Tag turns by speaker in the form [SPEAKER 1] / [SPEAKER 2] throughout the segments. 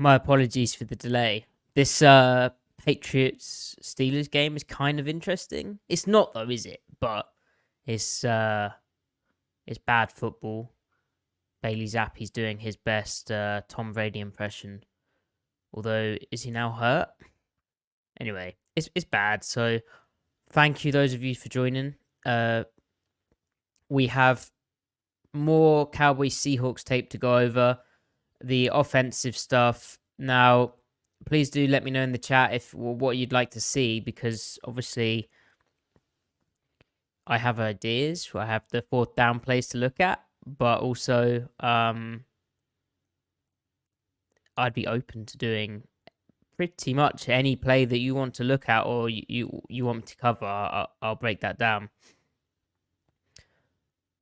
[SPEAKER 1] My apologies for the delay. This Patriots Steelers game is kind of interesting. It's not though, is it? But it's bad football. Bailey Zappi's doing his best Tom Brady impression. Although, is he now hurt? Anyway, it's bad. So, thank you those of you for joining. We have more Cowboys Seahawks tape to go over. The offensive stuff. Now, please do let me know in the chat what you'd like to see, because obviously I have ideas. I have the fourth down plays to look at, but also I'd be open to doing pretty much any play that you want to look at or you want me to cover. I'll break that down.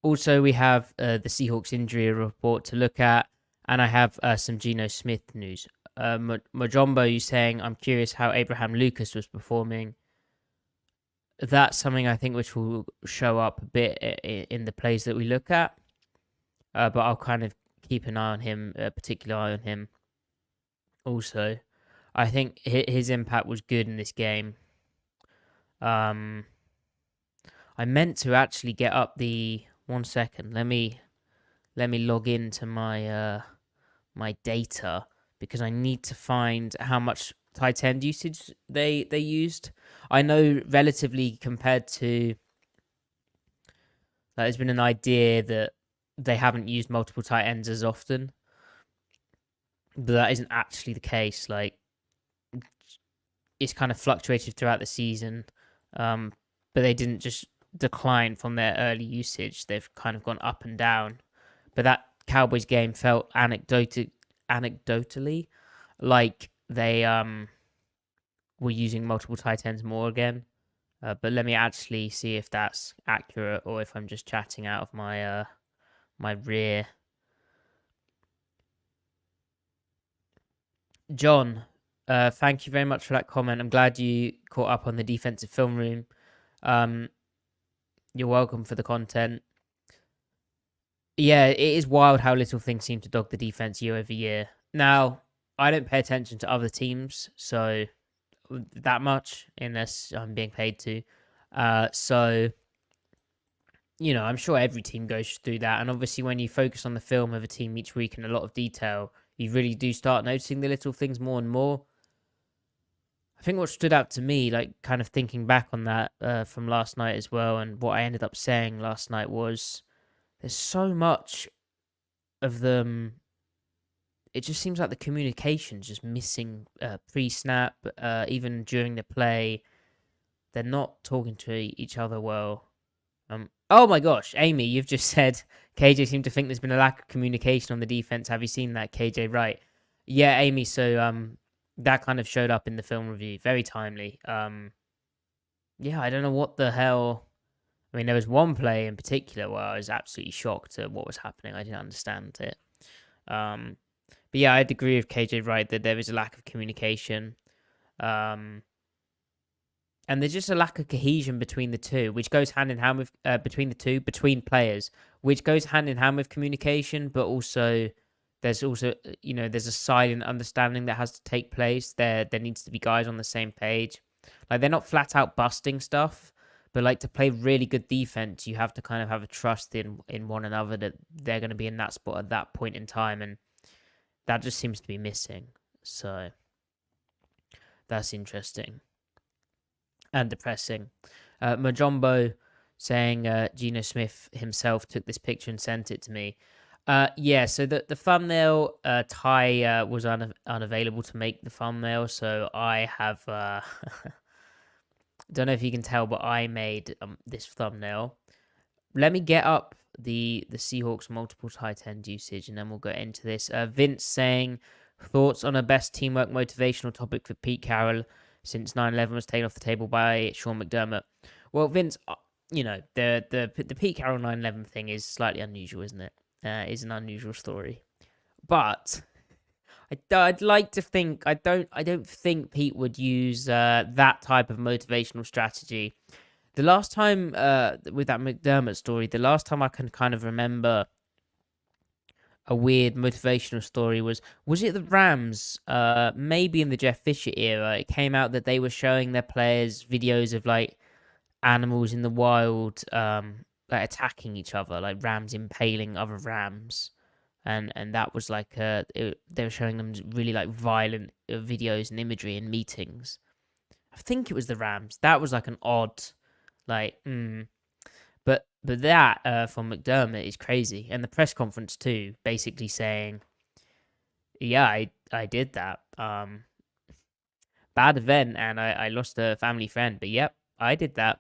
[SPEAKER 1] Also, we have the Seahawks injury report to look at, and I have some Geno Smith news. Majombo, you saying, I'm curious how Abraham Lucas was performing. That's something I think which will show up a bit in the plays that we look at. But I'll kind of keep an eye on him, a particular eye on him. Also, I think his impact was good in this game. I meant to actually get up the... 1 second. Let me log into my my data, because I need to find how much tight end usage they used. I know relatively compared to there's been an idea that they haven't used multiple tight ends as often, but that isn't actually the case. Like, it's kind of fluctuated throughout the season, but they didn't just decline from their early usage. They've kind of gone up and down. But that Cowboys game felt anecdotally like they were using multiple tight ends more again. But let me actually see if that's accurate or if I'm just chatting out of my my rear. John, thank you very much for that comment. I'm glad you caught up on the defensive film room. You're welcome for the content. Yeah, it is wild how little things seem to dog the defense year over year. Now, I don't pay attention to other teams so that much unless I'm being paid to. So, you know, I'm sure every team goes through that. And obviously, when you focus on the film of a team each week in a lot of detail, you really do start noticing the little things more and more. I think what stood out to me, like kind of thinking back on that from last night as well, and what I ended up saying last night was there's so much of them. It just seems like the communication's just missing pre-snap, even during the play. They're not talking to each other well. Oh my gosh, Amy, you've just said KJ seemed to think there's been a lack of communication on the defense. Have you seen that, KJ? Right. Yeah, Amy, so that kind of showed up in the film review. Very timely. Yeah, I don't know what the hell. I mean, there was one play in particular where I was absolutely shocked at what was happening. I didn't understand it. But yeah, I'd agree with KJ Wright that there is a lack of communication. And there's just a lack of cohesion between the two, which goes hand in hand with between players, which goes hand in hand with communication, but also there's a silent understanding that has to take place. There needs to be guys on the same page. Like, they're not flat out busting stuff, but like, to play really good defense, you have to kind of have a trust in one another that they're going to be in that spot at that point in time, and that just seems to be missing. So that's interesting and depressing. Majombo saying Geno Smith himself took this picture and sent it to me. Yeah, so the thumbnail, Ty was unavailable to make the thumbnail, so I have... don't know if you can tell, but I made this thumbnail. Let me get up the Seahawks multiple tight end usage, and then we'll go into this. Vince saying, thoughts on a best teamwork motivational topic for Pete Carroll since 9/11 was taken off the table by Sean McDermott. Well, Vince, you know, the Pete Carroll 9/11 thing is slightly unusual, isn't it? Is an unusual story, but I'd like to think I don't think Pete would use that type of motivational strategy. The last time with that McDermott story, the last time I can kind of remember a weird motivational story was it the Rams? Maybe in the Jeff Fisher era, it came out that they were showing their players videos of like animals in the wild, like attacking each other, like rams impaling other rams, and that was like they were showing them really like violent videos and imagery in meetings. I think it was the Rams. That was like an odd, like, but that from McDermott is crazy, and the press conference too, basically saying, "Yeah, I did that. Bad event, and I lost a family friend, but yep, I did that."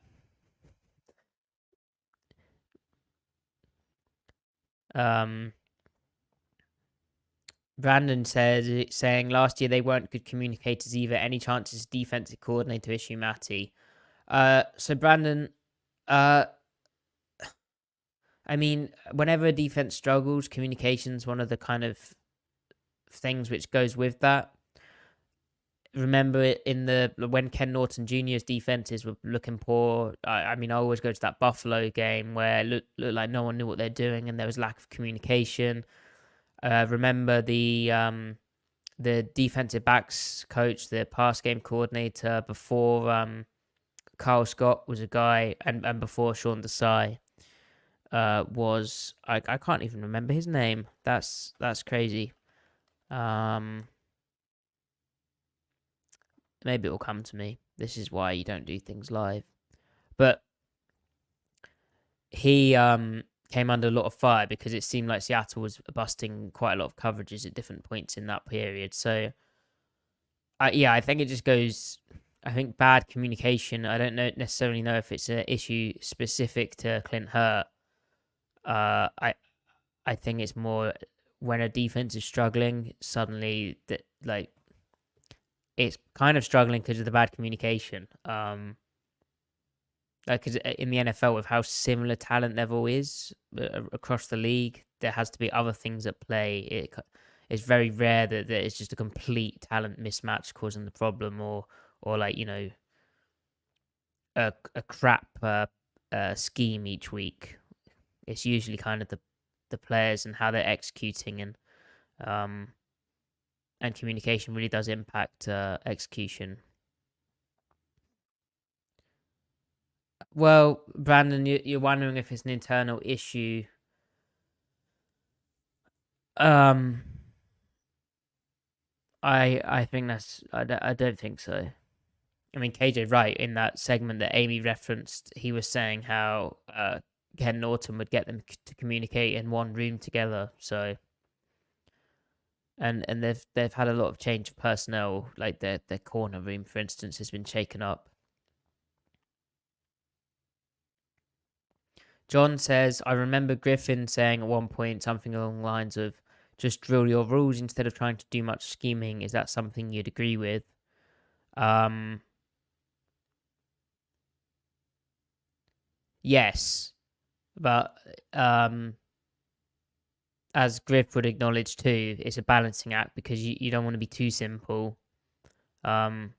[SPEAKER 1] Um, Brandon saying last year they weren't good communicators either. Any chances defensive coordinator issue, Matty? So Brandon, uh, I mean, whenever a defense struggles, communication's one of the kind of things which goes with that. Remember in the when Ken Norton Jr.'s defenses were looking poor. I mean, I always go to that Buffalo game where it looked like no one knew what they're doing and there was lack of communication. Remember the defensive backs coach, the pass game coordinator before Kyle Scott was a guy, and before Sean Desai was I can't even remember his name. That's crazy. Maybe it will come to me. This is why you don't do things live. But he came under a lot of fire because it seemed like Seattle was busting quite a lot of coverages at different points in that period. So, yeah, I think it just goes. I think bad communication. I don't necessarily know if it's an issue specific to Clint Hurt. I think it's more when a defense is struggling, suddenly that like it's kind of struggling because of the bad communication. Like, cause in the NFL, with how similar talent level is across the league, there has to be other things at play. It's very rare that it's just a complete talent mismatch causing the problem, or like a crap scheme each week. It's usually kind of the players and how they're executing, and communication really does impact execution. Well, Brandon, you're wondering if it's an internal issue. Um, I think I don't think so. I mean, KJ Wright in that segment that Amy referenced, he was saying how Ken Norton would get them to communicate in one room together. So, and they've had a lot of change of personnel, like their corner room, for instance, has been shaken up. John says, I remember Griffin saying at one point something along the lines of, just drill your rules instead of trying to do much scheming. Is that something you'd agree with? Yes, but as Griff would acknowledge too, it's a balancing act because you don't want to be too simple. Um,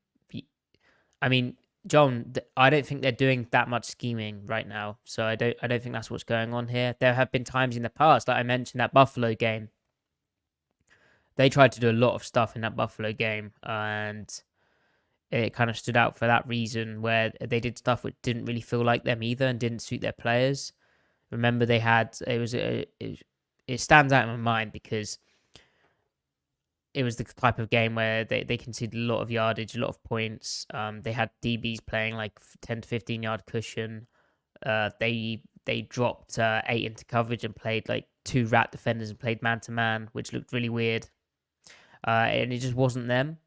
[SPEAKER 1] I mean, John, I don't think they're doing that much scheming right now, so I don't think that's what's going on here. There have been times in the past, like I mentioned that Buffalo game, they tried to do a lot of stuff in that Buffalo game, and it kind of stood out for that reason, where they did stuff which didn't really feel like them either and didn't suit their players. Remember, they had it stands out in my mind because it was the type of game where they conceded a lot of yardage, a lot of points. They had DBs playing like 10 to 15 yard cushion. They dropped 8 into coverage and played like 2 rat defenders and played man to man, which looked really weird. And it just wasn't them.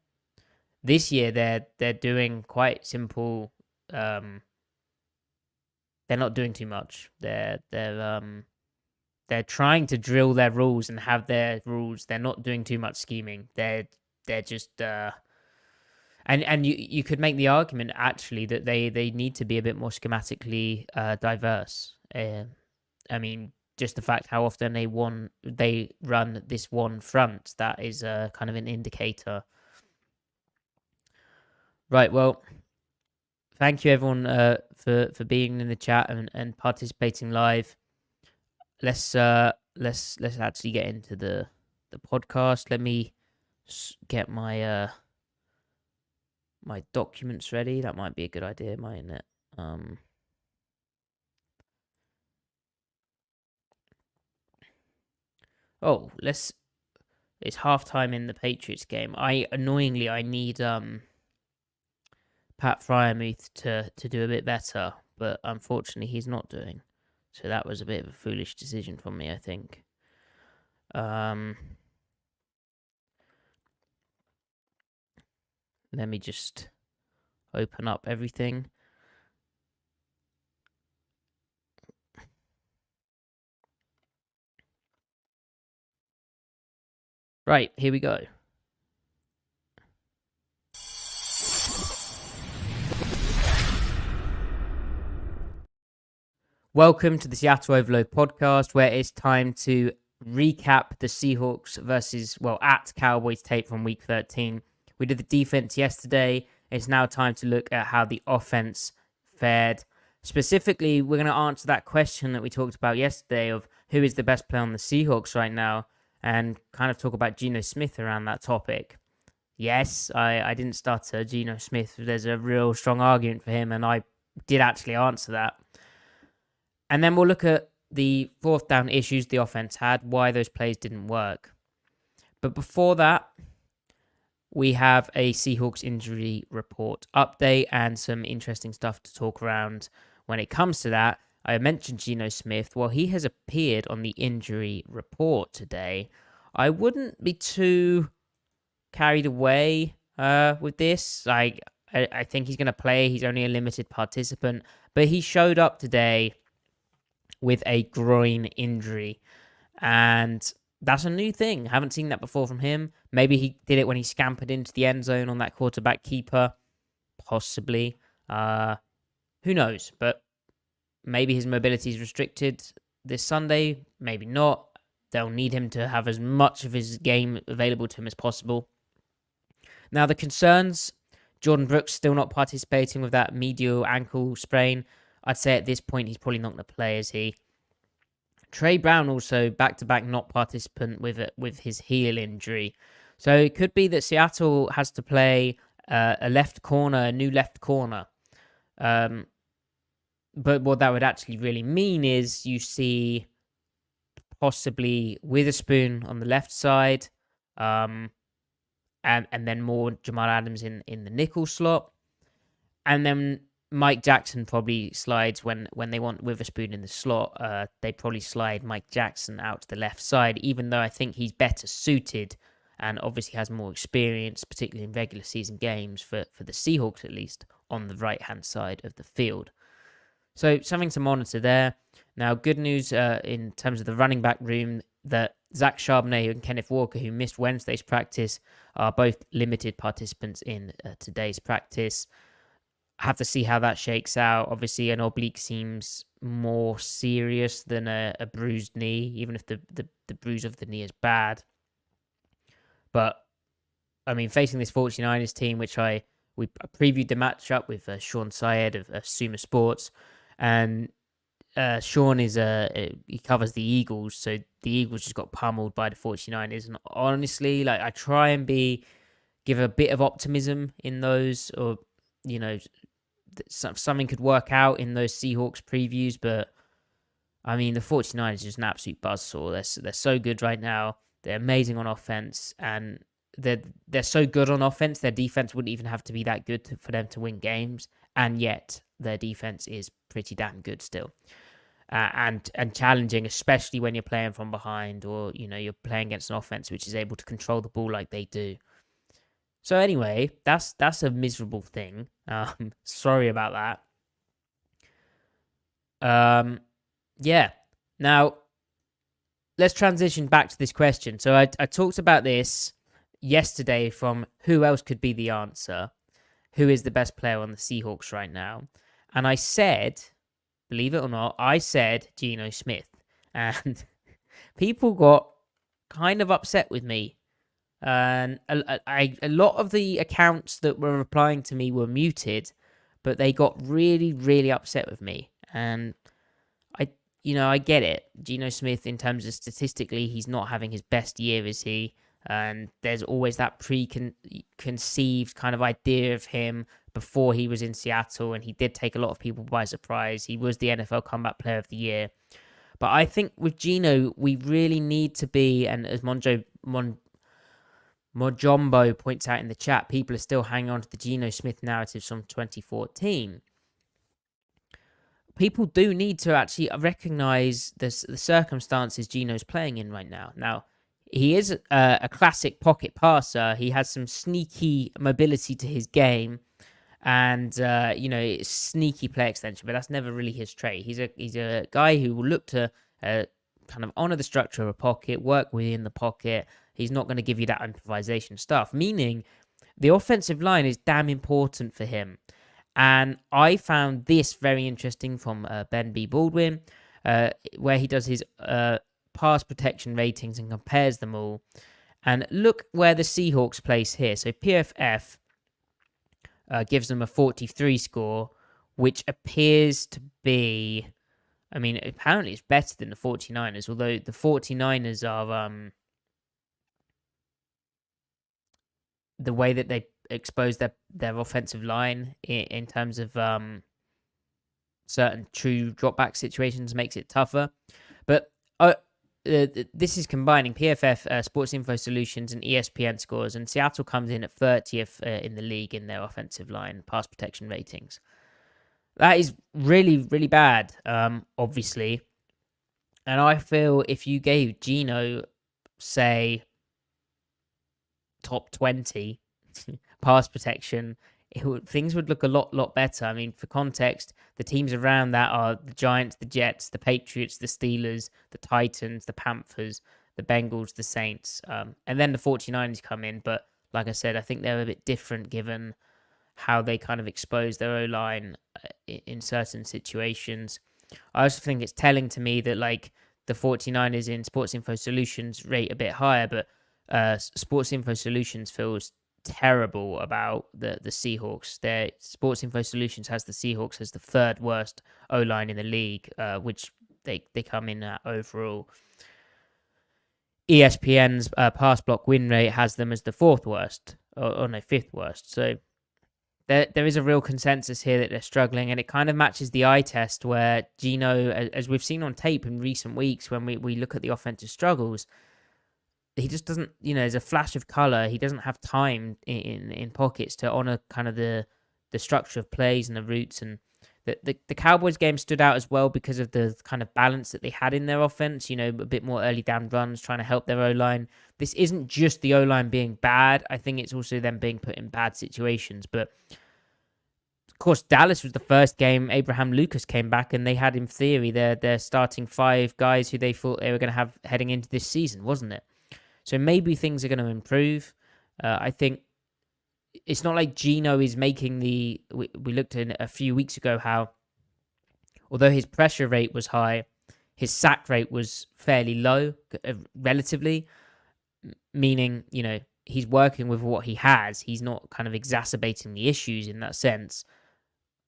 [SPEAKER 1] This year they're doing quite simple. They're not doing too much. They're trying to drill their rules and have their rules. They're not doing too much scheming. They're just and you could make the argument actually that they need to be a bit more schematically diverse. I mean, just the fact how often they run this one front, that is kind of an indicator. Right. Well, thank you everyone for being in the chat and participating live. Let's let's actually get into the podcast. Let me get my my documents ready. That might be a good idea, mightn't it? Oh, it's halftime in the Patriots game. I need Pat Fryermuth to do a bit better, but unfortunately he's not doing. So that was a bit of a foolish decision from me, I think. Let me just open up everything. Right, here we go. Welcome to the Seattle Overload podcast, where it's time to recap the Seahawks at Cowboys tape from week 13. We did the defense yesterday. It's now time to look at how the offense fared. Specifically, we're going to answer that question that we talked about yesterday of who is the best player on the Seahawks right now, and kind of talk about Geno Smith around that topic. Yes, I didn't stutter. Geno Smith, there's a real strong argument for him, and I did actually answer that. And then we'll look at the fourth down issues the offense had, why those plays didn't work. But before that, we have a Seahawks injury report update and some interesting stuff to talk around when it comes to that. I mentioned Geno Smith. Well, he has appeared on the injury report today. I wouldn't be too carried away with this. I think he's going to play. He's only a limited participant. But he showed up today with a groin injury. And that's a new thing. Haven't seen that before from him. Maybe he did it when he scampered into the end zone on that quarterback keeper. Possibly. Who knows? But maybe his mobility is restricted this Sunday. Maybe not. They'll need him to have as much of his game available to him as possible. Now, the concerns, Jordan Brooks still not participating with that medial ankle sprain. I'd say at this point he's probably not going to play, is he? Trey Brown also back-to-back not participant with his heel injury. So it could be that Seattle has to play a new left corner. But what that would actually really mean is you see possibly Witherspoon on the left side, and then more Jamal Adams in the nickel slot. And then Mike Jackson probably slides when they want Witherspoon in the slot. They probably slide Mike Jackson out to the left side, even though I think he's better suited and obviously has more experience, particularly in regular season games for the Seahawks at least, on the right-hand side of the field. So something to monitor there. Now, good news in terms of the running back room that Zach Charbonnet and Kenneth Walker, who missed Wednesday's practice, are both limited participants in today's practice. Have to see how that shakes out. Obviously, an oblique seems more serious than a bruised knee, even if the bruise of the knee is bad. But, I mean, facing this 49ers team, which we previewed the matchup with Sean Syed of Sumo Sports, and Sean he covers the Eagles, so the Eagles just got pummeled by the 49ers. And honestly, I try and give a bit of optimism in those, or something could work out in those Seahawks previews, but I mean, the 49ers are just an absolute buzzsaw. They're so good right now. They're amazing on offense, and they're so good on offense. Their defense wouldn't even have to be that good for them to win games, and yet their defense is pretty damn good still, and challenging, especially when you're playing from behind, or you're playing against an offense which is able to control the ball like they do. So anyway, that's a miserable thing. Sorry about that. Yeah. Now, let's transition back to this question. So I talked about this yesterday from who else could be the answer. Who is the best player on the Seahawks right now? And I said, believe it or not, I said Geno Smith. And people got kind of upset with me. And a lot of the accounts that were replying to me were muted, but they got really, really upset with me. And I get it. Geno Smith, in terms of statistically, he's not having his best year, is he? And there's always that preconceived kind of idea of him before he was in Seattle, and he did take a lot of people by surprise. He was the NFL Comeback Player of the Year. But I think with Geno, we really need to be, and as Mojombo points out in the chat, people are still hanging on to the Geno Smith narratives from 2014. People do need to actually recognize the circumstances Geno's playing in right now. Now, he is a classic pocket passer. He has some sneaky mobility to his game, and sneaky play extension. But that's never really his trait. He's a guy who will look to kind of honor the structure of a pocket, work within the pocket. He's not going to give you that improvisation stuff. Meaning, the offensive line is damn important for him. And I found this very interesting from Ben B. Baldwin, where he does his pass protection ratings and compares them all. And look where the Seahawks place here. So PFF gives them a 43 score, which appears to be, apparently it's better than the 49ers, although the 49ers are, the way that they expose their offensive line in terms of certain true dropback situations makes it tougher. But this is combining PFF, Sports Info Solutions, and ESPN scores, and Seattle comes in at 30th in the league in their offensive line pass protection ratings. That is really, really bad, obviously. And I feel if you gave Geno, say, top 20 pass protection, things would look a lot better. I mean, for context, the teams around that are the Giants, the Jets, the Patriots, the Steelers, the Titans, the Panthers, the Bengals, the Saints, and then the 49ers come in. But like I said, I think they're a bit different given how they kind of expose their O-line in certain situations. I also think it's telling to me that like the 49ers in Sports Info Solutions rate a bit higher, but Sports Info Solutions feels terrible about the Seahawks. Their Sports Info Solutions has the Seahawks as the third worst O-line in the league, which they come in at overall. ESPN's pass block win rate has them as the fourth worst, or no, fifth worst. So there is a real consensus here that they're struggling, and it kind of matches the eye test where Geno, as we've seen on tape in recent weeks when we look at the offensive struggles, he just doesn't, there's a flash of color. He doesn't have time in pockets to honor kind of the structure of plays and the routes. And the Cowboys game stood out as well because of the kind of balance that they had in their offense, a bit more early down runs, trying to help their O-line. This isn't just the O-line being bad. I think it's also them being put in bad situations. But of course, Dallas was the first game Abraham Lucas came back, and they had, in theory, their starting 5 guys who they thought they were going to have heading into this season, wasn't it? So maybe things are going to improve. I think it's not like Geno is making we looked at a few weeks ago how, although his pressure rate was high, his sack rate was fairly low, relatively, meaning, he's working with what he has. He's not kind of exacerbating the issues in that sense.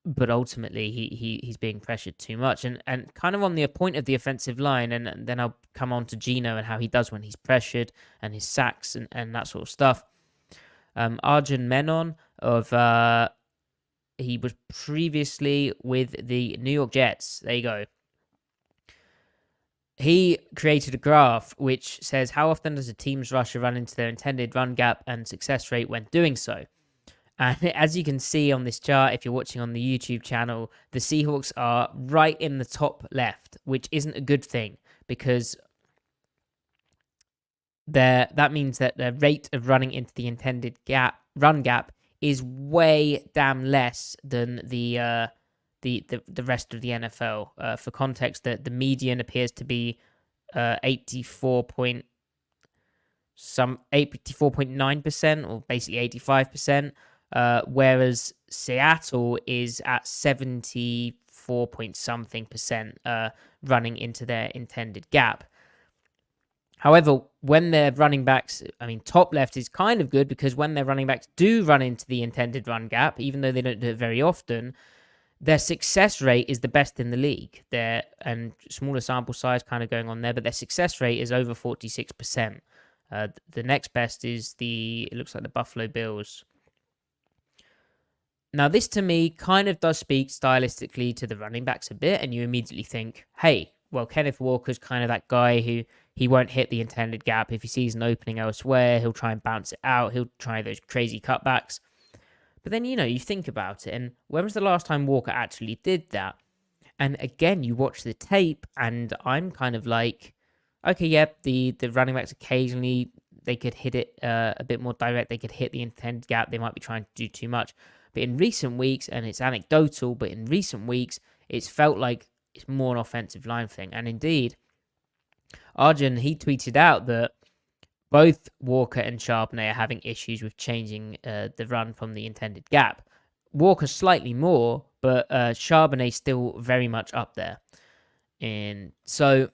[SPEAKER 1] But ultimately, he's being pressured too much. And kind of on the point of the offensive line, and then I'll come on to Geno and how he does when he's pressured and his sacks and that sort of stuff. Arjun Menon he was previously with the New York Jets. There you go. He created a graph which says how often does a team's rusher run into their intended run gap and success rate when doing so. And as you can see on this chart, if you're watching on the YouTube channel, the Seahawks are right in the top left, which isn't a good thing because that means that the rate of running into the intended run gap is way damn less than the rest of the NFL. For context, the median appears to be 84.9%, or basically 85%. Whereas Seattle is at 74 point something percent running into their intended gap. However, when their running backs, top left is kind of good because when their running backs do run into the intended run gap, even though they don't do it very often, Their success rate is the best in the league. And smaller sample size kind of going on there, but their success rate is over 46%. The next best is it looks like the Buffalo Bills. Now, this to me kind of does speak stylistically to the running backs a bit, and you immediately think, hey, well, Kenneth Walker's kind of that guy who he won't hit the intended gap. If he sees an opening elsewhere, he'll try and bounce it out. He'll try those crazy cutbacks. But then, you think about it, and when was the last time Walker actually did that? And again, you watch the tape, and I'm kind of like, okay, yep, the running backs occasionally, they could hit it a bit more direct. They could hit the intended gap. They might be trying to do too much. But in recent weeks, and it's anecdotal, but in recent weeks, it's felt like it's more an offensive line thing. And indeed, Arjun, he tweeted out that both Walker and Charbonnet are having issues with changing the run from the intended gap. Walker slightly more, but Charbonnet still very much up there. And so,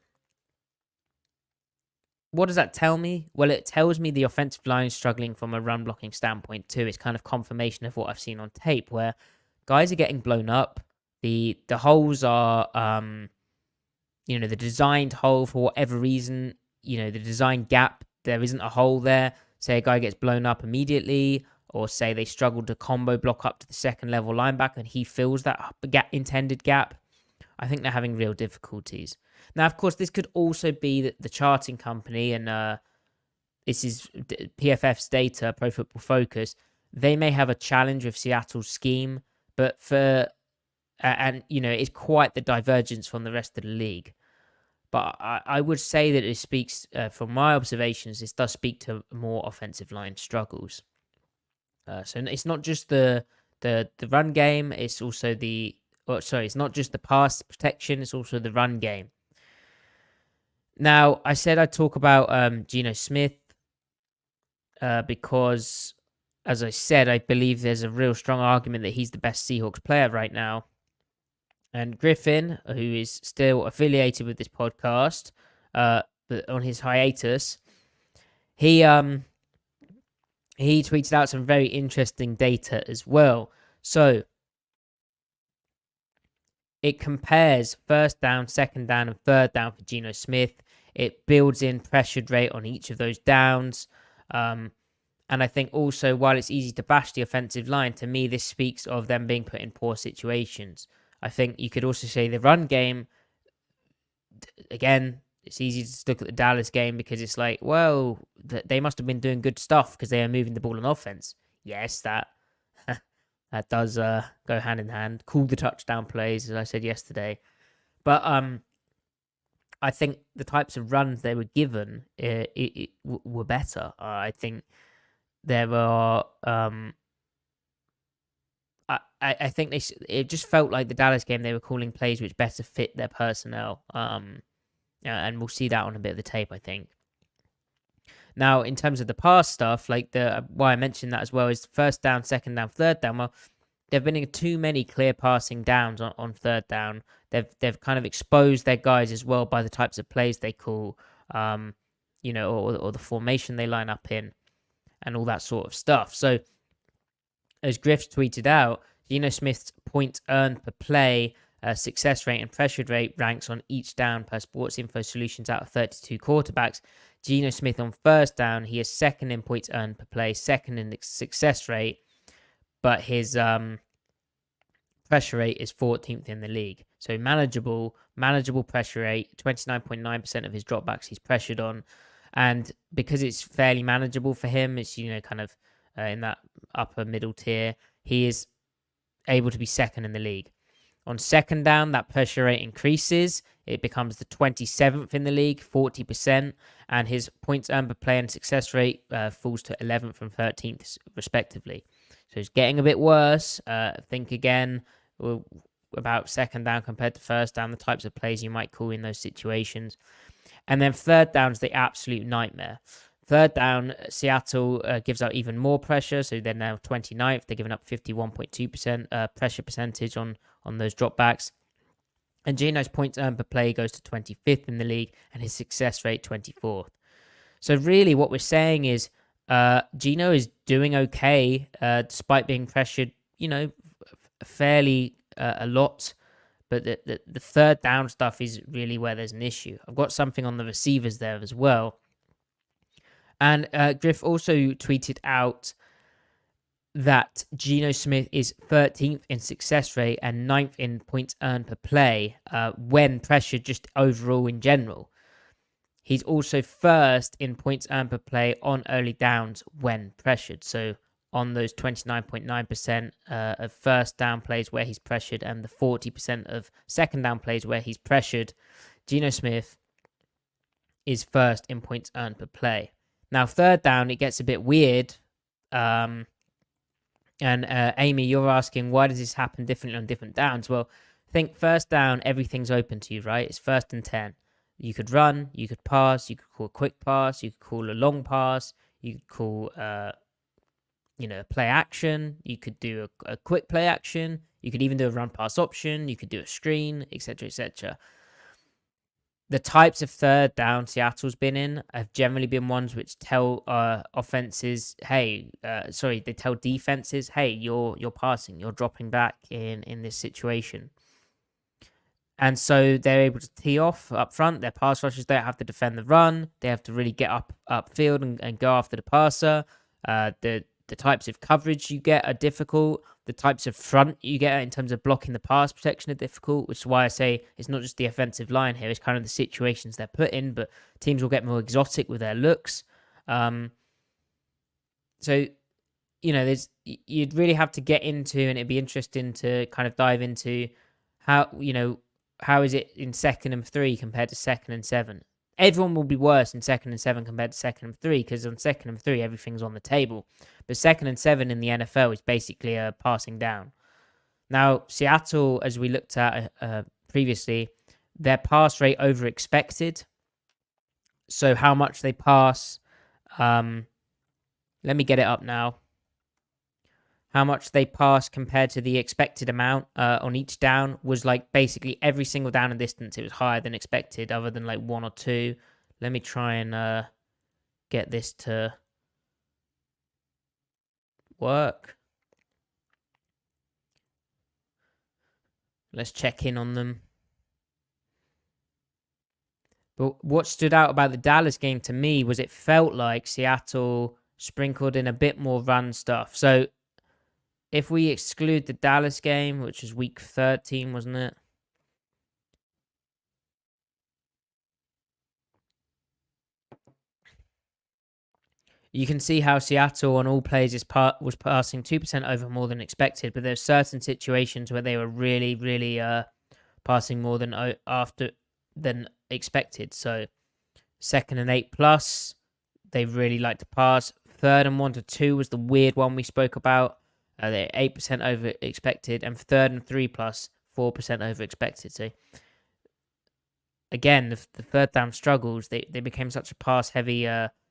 [SPEAKER 1] what does that tell me? Well, it tells me the offensive line is struggling from a run blocking standpoint too. It's kind of confirmation of what I've seen on tape, where guys are getting blown up. The holes are, the designed hole for whatever reason. The design gap, there isn't a hole there. Say a guy gets blown up immediately, or say they struggle to combo block up to the second level linebacker and he fills that intended gap. I think they're having real difficulties. Now, of course, this could also be that the charting company, and this is PFF's data, Pro Football Focus, they may have a challenge with Seattle's scheme, but it's quite the divergence from the rest of the league. But I would say that it speaks, from my observations, this does speak to more offensive line struggles. So it's not just the run game, it's also it's not just the pass protection, it's also the run game. Now, I said I'd talk about Geno Smith because, as I said, I believe there's a real strong argument that he's the best Seahawks player right now. And Griffin, who is still affiliated with this podcast, but on his hiatus, he tweeted out some very interesting data as well. So it compares first down, second down, and third down for Geno Smith. It builds in pressured rate on each of those downs. And I think also, while it's easy to bash the offensive line, to me, this speaks of them being put in poor situations. I think you could also say the run game, again, it's easy to look at the Dallas game because it's like, well, they must have been doing good stuff because they are moving the ball on offense. Yes, that does go hand in hand. Call the touchdown plays, as I said yesterday. But I think the types of runs they were given were better. I think there are... I think it just felt like the Dallas game, they were calling plays which better fit their personnel. And we'll see that on a bit of the tape, I think. Now, in terms of the pass stuff, like why I mentioned that as well is first down, second down, third down. Well, there have been too many clear passing downs on third down. They've kind of exposed their guys as well by the types of plays they call, or the formation they line up in, and all that sort of stuff. So, as Griff tweeted out, Geno Smith's points earned per play, success rate, and pressure rate ranks on each down per Sports Info Solutions out of 32 quarterbacks. Geno Smith on first down, he is second in points earned per play, second in success rate, but his pressure rate is 14th in the league. So manageable pressure rate, 29.9% of his dropbacks he's pressured on. And because it's fairly manageable for him, it's, kind of in that upper middle tier, he is able to be second in the league. On second down, that pressure rate increases. It becomes the 27th in the league, 40%, and his points earned per play and success rate falls to 11th and 13th, respectively. So it's getting a bit worse. Think again about second down compared to first down, the types of plays you might call in those situations. And then third down's the absolute nightmare. Third down, Seattle gives out even more pressure, so they're now 29th. They're giving up 51.2% pressure percentage on those dropbacks. And Geno's points earned per play goes to 25th in the league, and his success rate 24th. So really what we're saying is Geno is doing okay, despite being pressured, fairly a lot. But the third down stuff is really where there's an issue. I've got something on the receivers there as well. And Griff also tweeted out that Geno Smith is 13th in success rate and 9th in points earned per play when pressured, just overall in general. He's also first in points earned per play on early downs when pressured. So on those 29.9% of first down plays where he's pressured and the 40% of second down plays where he's pressured, Geno Smith is first in points earned per play. Now, third down, it gets a bit weird. And Amy, you're asking, why does this happen differently on different downs? Well, I think first down, everything's open to you, right? It's 1st and 10. You could run, you could pass, you could call a quick pass, you could call a long pass, you could call, play action, you could do a quick play action, you could even do a run pass option, you could do a screen, etc., etc. The types of third down Seattle's been in have generally been ones which tell offenses, they tell defenses, hey, you're passing, you're dropping back in this situation. And so they're able to tee off up front. Their pass rushers don't have to defend the run. They have to really get upfield and go after the passer. The types of coverage you get are difficult. The types of front you get in terms of blocking the pass protection are difficult, which is why I say it's not just the offensive line here. It's kind of the situations they're put in, but teams will get more exotic with their looks. So, you'd really have to get into, and it'd be interesting to kind of dive into how is it in 2nd and 3 compared to 2nd and 7? Everyone will be worse in 2nd and 7 compared to 2nd and 3 because on 2nd and 3, everything's on the table. But 2nd and 7 in the NFL is basically a passing down. Now, Seattle, as we looked at previously, their pass rate over expected. So how much they pass. Let me get it up now. How much they pass compared to the expected amount on each down was like basically every single down and distance. It was higher than expected, other than like 1 or 2. Let me try and get this to work. Let's check in on them. But what stood out about the Dallas game to me was it felt like Seattle sprinkled in a bit more run stuff. So if we exclude the Dallas game, which was week 13, wasn't it? You can see how Seattle on all plays was passing 2% over more than expected, but there's certain situations where they were really, really passing more than expected. So 2nd and 8+, they really like to pass. 3rd and 1 to 2 was the weird one we spoke about. They're 8% over expected, and 3rd and 3+, 4% over expected. So again, the third down struggles, they became such a pass heavy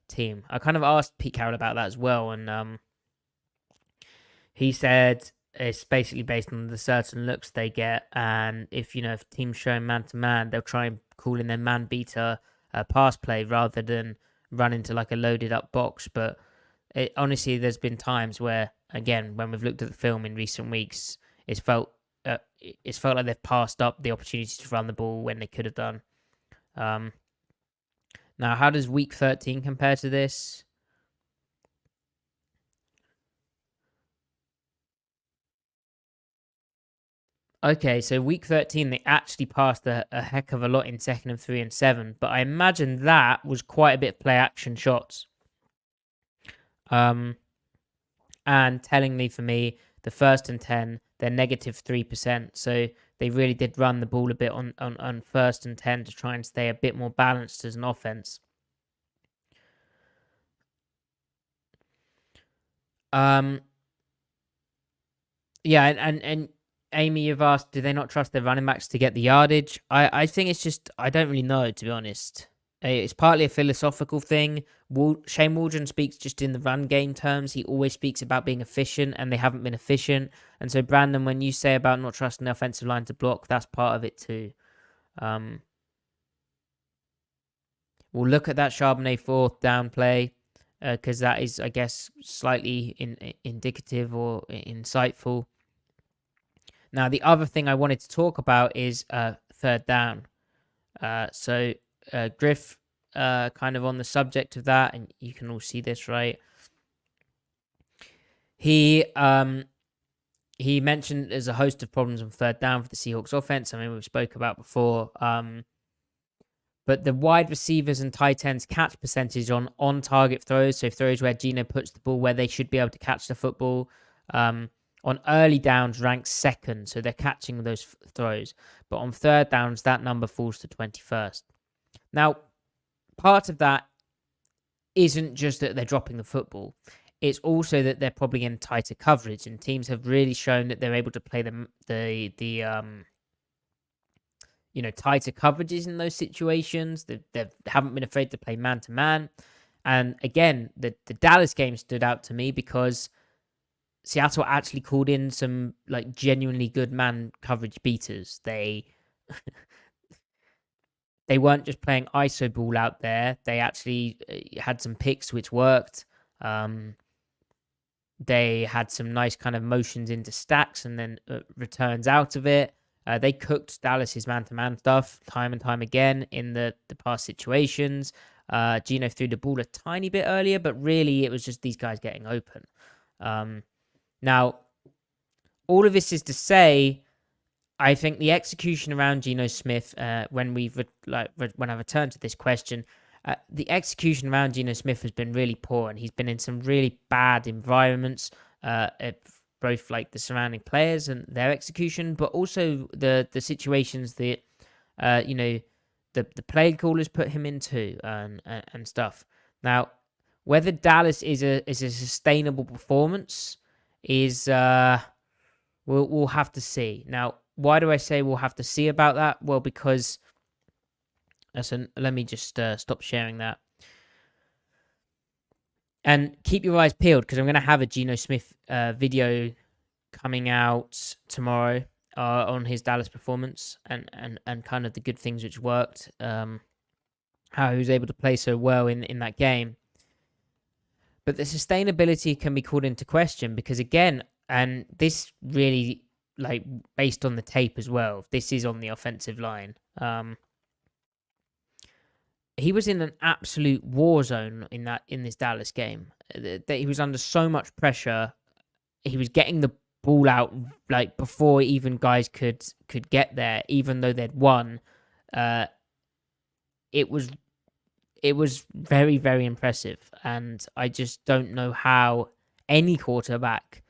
[SPEAKER 1] team. I kind of asked Pete Carroll about that as well, and he said it's basically based on the certain looks they get, and if teams showing man to man, they'll try and call in their man beater pass play rather than run into like a loaded up box. But honestly, there's been times where, again, when we've looked at the film in recent weeks, it's felt like they've passed up the opportunity to run the ball when they could have done. Now, how does week 13 compare to this? Okay, so week 13, they actually passed a heck of a lot in 2nd and 3 and 7, but I imagine that was quite a bit of play action shots. And tellingly for me, the 1st and 10, they're -3%. So they really did run the ball a bit on 1st and 10 to try and stay a bit more balanced as an offense. Yeah, and Amy, you've asked, do they not trust their running backs to get the yardage? I think it's just, I don't really know, to be honest. It's partly a philosophical thing. Shane Waldron speaks just in the run game terms. He always speaks about being efficient, and they haven't been efficient. And so, Brandon, when you say about not trusting the offensive line to block, that's part of it too. We'll look at that Charbonnet 4th down play, because that is, I guess, slightly indicative or insightful. Now, the other thing I wanted to talk about is third down. So Griff, kind of on the subject of that, and you can all see this, right? He mentioned there's a host of problems on third down for the Seahawks offense. I mean, we've spoke about before. But the wide receivers and tight ends catch percentage on target throws, so throws where Geno puts the ball where they should be able to catch the football, on early downs ranks second, so they're catching those throws. But on third downs, that number falls to 21st. Now, part of that isn't just that they're dropping the football. It's also that they're probably in tighter coverage, and teams have really shown that they're able to play tighter coverages in those situations. They haven't been afraid to play man-to-man. And again, the Dallas game stood out to me because Seattle actually called in some like genuinely good man coverage beaters. They weren't just playing ISO ball out there. They actually had some picks which worked. They had some nice kind of motions into stacks and then returns out of it. They cooked Dallas's man-to-man stuff time and time again in the past situations. Geno threw the ball a tiny bit earlier, but really it was just these guys getting open. Now, all of this is to say, I think the execution around Geno Smith, when I return to this question, the execution around Geno Smith has been really poor, and he's been in some really bad environments, both like the surrounding players and their execution, but also the situations that the play callers put him into and stuff. Now, whether Dallas is a sustainable performance is we'll have to see. Now, why do I say we'll have to see about that? Well, because let me just stop sharing that. And keep your eyes peeled because I'm going to have a Geno Smith video coming out tomorrow on his Dallas performance and kind of the good things which worked, how he was able to play so well in that game. But the sustainability can be called into question because, again, and this really, like, based on the tape as well, this is on the offensive line. He was in an absolute war zone in this Dallas game. He was under so much pressure. He was getting the ball out like before even guys could get there, even though they'd won. It was very, very impressive, and I just don't know how any quarterback,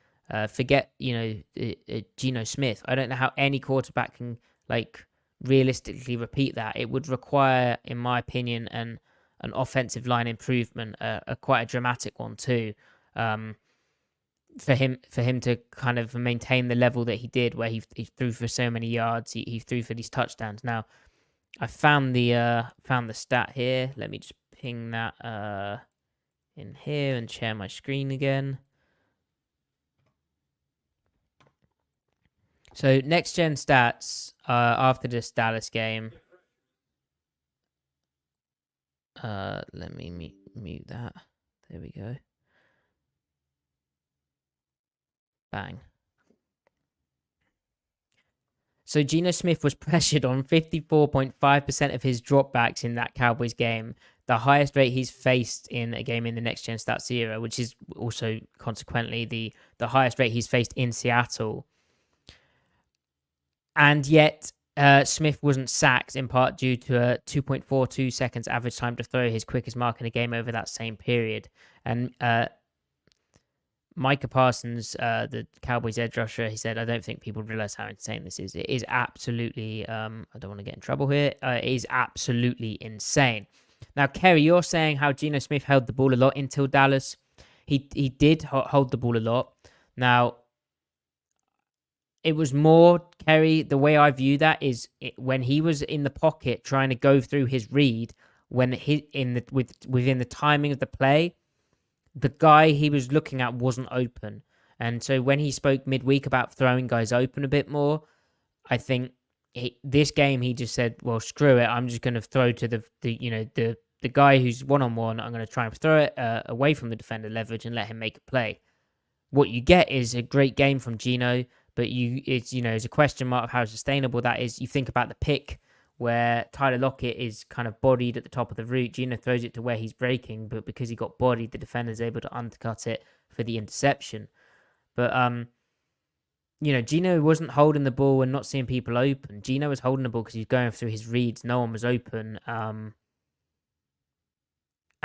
[SPEAKER 1] forget Geno Smith. I don't know how any quarterback can like realistically repeat that. It would require, in my opinion, an offensive line improvement, quite a dramatic one too, for him to kind of maintain the level that he did, where he threw for so many yards, he threw for these touchdowns. Now, I found the stat here. Let me just ping that in here and share my screen again. So next gen stats after this Dallas game. Let me mute that. There we go. Bang. So Geno Smith was pressured on 54.5% of his dropbacks in that Cowboys game, the highest rate he's faced in a game in the next gen stats era, which is also consequently the highest rate he's faced in Seattle. And yet, Smith wasn't sacked, in part due to a 2.42 seconds average time to throw, his quickest mark in a game over that same period. And Micah Parsons, the Cowboys edge rusher, he said, "I don't think people realize how insane this is. It is absolutely, I don't want to get in trouble here, it is absolutely insane." Now, Kerry, you're saying how Geno Smith held the ball a lot until Dallas. He did hold the ball a lot. Now, it was more, Kerry, the way I view that is when he was in the pocket trying to go through his read, when within the timing of the play, the guy he was looking at wasn't open. And so when he spoke midweek about throwing guys open a bit more, I think this game he just said, well, screw it. I'm just going to throw to the guy who's one-on-one. I'm going to try and throw it away from the defender leverage and let him make a play. What you get is a great game from Geno, but it's a question mark of how sustainable that is. You think about the pick where Tyler Lockett is kind of bodied at the top of the route. Geno throws it to where he's breaking, but because he got bodied, the defender's able to undercut it for the interception. But Geno wasn't holding the ball and not seeing people open. Geno was holding the ball because he was going through his reads. No one was open.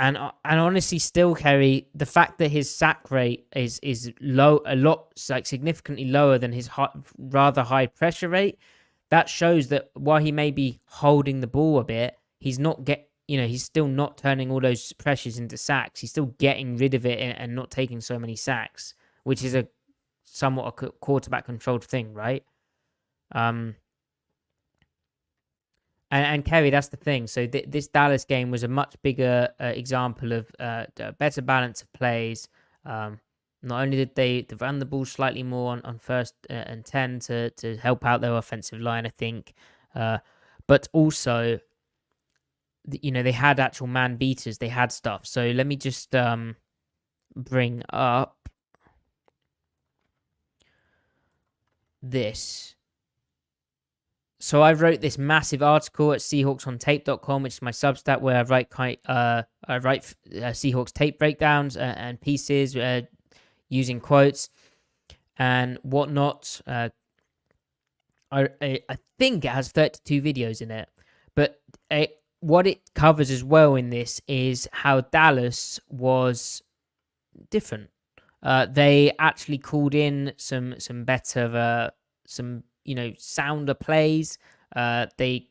[SPEAKER 1] And honestly, still, Kerry, the fact that his sack rate is low, significantly lower than his rather high pressure rate, that shows that while he may be holding the ball a bit, he's still not turning all those pressures into sacks. He's still getting rid of it and not taking so many sacks, which is somewhat a quarterback controlled thing, right? And Kerry, that's the thing. So this Dallas game was a much bigger example of a better balance of plays. Not only did they run the ball slightly more on first and 10 to help out their offensive line, I think, but also, they had actual man beaters. They had stuff. So let me just bring up this. So I wrote this massive article at SeahawksOnTape.com, which is my Substack, where I write Seahawks tape breakdowns and pieces using quotes and whatnot. I think it has 32 videos in it, but what it covers as well in this is how Dallas was different. They actually called in some better sounder plays. The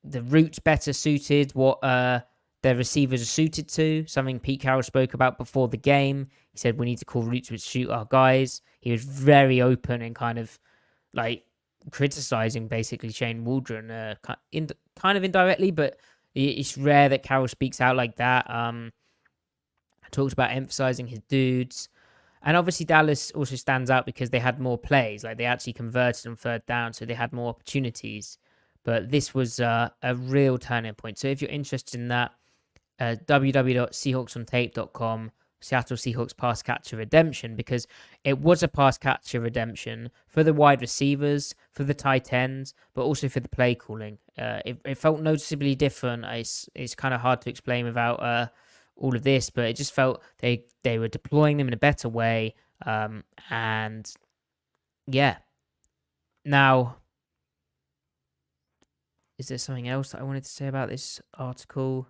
[SPEAKER 1] routes better suited what their receivers are suited to. Something Pete Carroll spoke about before the game. He said we need to call routes which suit our guys. He was very open and kind of like criticizing basically Shane Waldron, kind of indirectly, but it's rare that Carroll speaks out like that. Talked about emphasizing his dudes. And obviously Dallas also stands out because they had more plays. Like they actually converted on third down, so they had more opportunities. But this was a real turning point. So if you're interested in that, www.seahawksontape.com, Seattle Seahawks pass catcher redemption, because it was a pass catcher redemption for the wide receivers, for the tight ends, but also for the play calling. It felt noticeably different. It's kind of hard to explain without all of this, but it just felt they were deploying them in a better way. And yeah. Now, is there something else that I wanted to say about this article?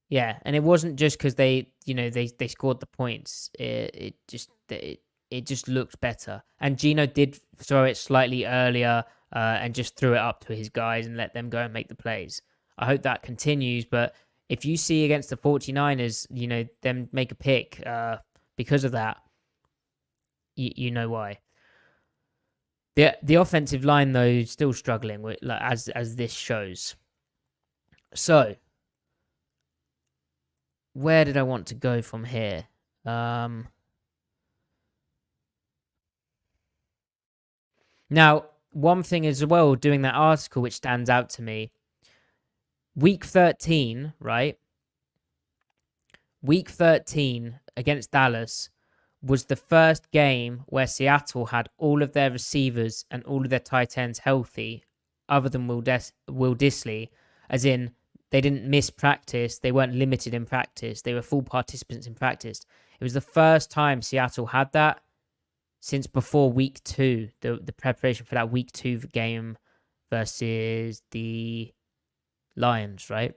[SPEAKER 1] Yeah, and it wasn't just because they scored the points. It just looked better. And Geno did throw it slightly earlier and just threw it up to his guys and let them go and make the plays. I hope that continues, but if you see against the 49ers, them make a pick because of that, you know why. The offensive line, though, still struggling with, as this shows. So, where did I want to go from here? Now, one thing as well, doing that article, which stands out to me, Week 13, right? Week 13 against Dallas was the first game where Seattle had all of their receivers and all of their tight ends healthy, other than Will Dissly, as in they didn't miss practice, they weren't limited in practice, they were full participants in practice. It was the first time Seattle had that since before Week 2, the preparation for that Week 2 game versus the Lions, right?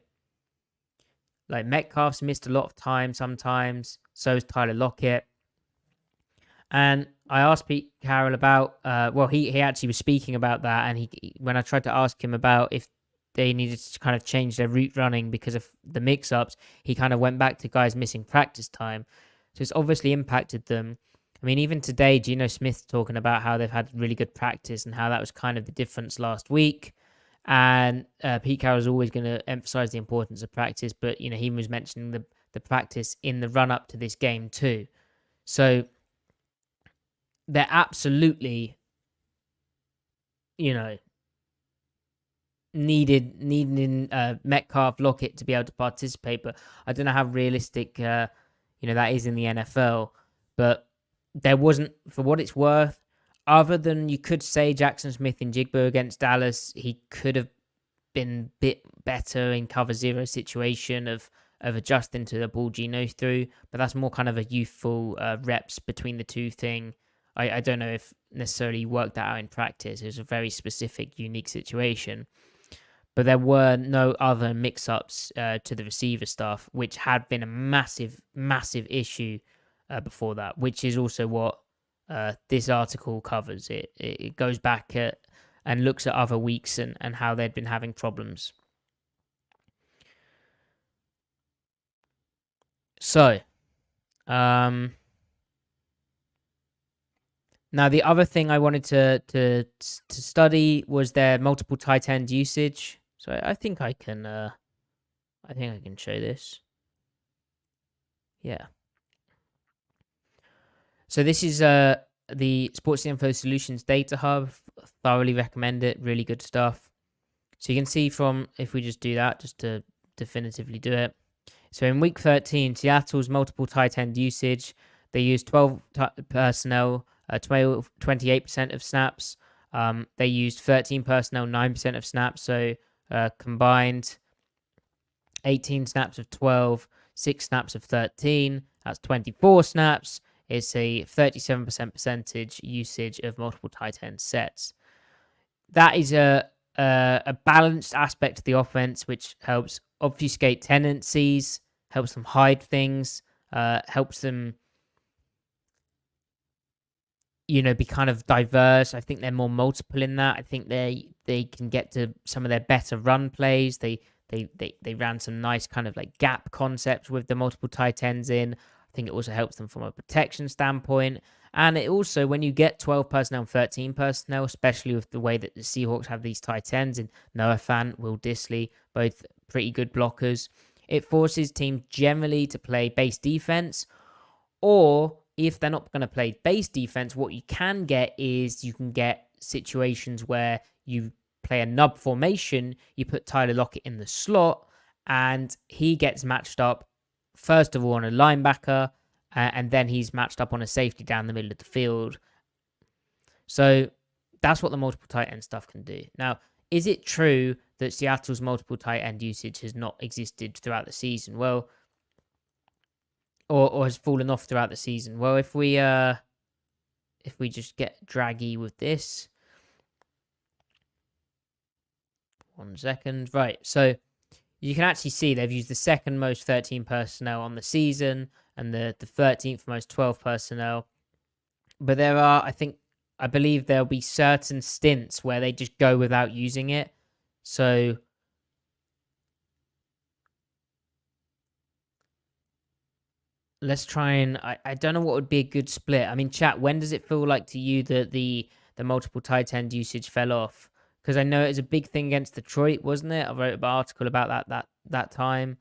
[SPEAKER 1] Like Metcalf's missed a lot of time sometimes, so is Tyler Lockett. And I asked Pete Carroll about, he actually was speaking about that, and when I tried to ask him about if they needed to kind of change their route running because of the mix-ups, he kind of went back to guys missing practice time. So it's obviously impacted them. I mean, even today, Geno Smith talking about how they've had really good practice and how that was kind of the difference last week. And Pete Carroll is always going to emphasize the importance of practice, but he was mentioning the practice in the run up to this game too. So they're absolutely, needing Metcalf, Lockett to be able to participate, but I don't know how realistic that is in the NFL. But there wasn't, for what it's worth, other than you could say Jackson Smith and Jigba against Dallas, he could have been a bit better in cover zero situation of adjusting to the ball Geno threw, but that's more kind of a youthful reps between the two thing. I don't know if necessarily worked that out in practice. It was a very specific, unique situation. But there were no other mix-ups to the receiver stuff, which had been a massive, massive issue before that, which is also what this article covers. It goes back and looks at other weeks and how they'd been having problems. So, now the other thing I wanted to study was their multiple tight end usage. So I think I can show this. Yeah. So this is the Sports Info Solutions Data Hub. Thoroughly recommend it. Really good stuff. So you can see from, if we just do that, just to definitively do it. So in week 13, Seattle's multiple tight end usage, they used 12 personnel, 28% of snaps. They used 13 personnel, 9% of snaps. So combined 18 snaps of 12, 6 snaps of 13. That's 24 snaps. It's a 37% percentage usage of multiple tight end sets. That is a balanced aspect of the offense, which helps obfuscate tendencies, helps them hide things, helps them, be kind of diverse. I think they're more multiple in that. I think they can get to some of their better run plays. They ran some nice kind of like gap concepts with the multiple tight ends in. I think it also helps them from a protection standpoint. And it also, when you get 12 personnel and 13 personnel, especially with the way that the Seahawks have these tight ends in Noah Fant, Will Dissly, both pretty good blockers, it forces teams generally to play base defense. Or if they're not going to play base defense, what you can get is you can get situations where you play a nub formation, you put Tyler Lockett in the slot, and he gets matched up, first of all, on a linebacker, and then he's matched up on a safety down the middle of the field. So that's what the multiple tight end stuff can do. Now, is it true that Seattle's multiple tight end usage has not existed throughout the season? Well, or has fallen off throughout the season? Well, if we just get draggy with this. 1 second. Right, so you can actually see they've used the second most 13 personnel on the season and the 13th most 12 personnel. But there are, I believe there'll be certain stints where they just go without using it. So let's try and, I don't know what would be a good split. I mean, chat, when does it feel like to you that the multiple tight end usage fell off? Because I know it was a big thing against Detroit, wasn't it? I wrote an article about that time.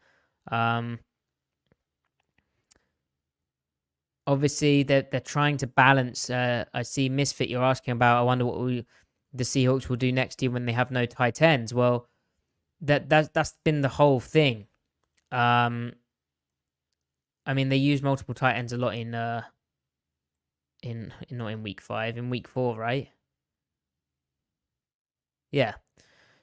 [SPEAKER 1] Obviously, they're trying to balance. I see Misfit you're asking about. I wonder what the Seahawks will do next year when they have no tight ends. Well, that's been the whole thing. I mean, they use multiple tight ends a lot in not in week 5, in week 4, right? Yeah.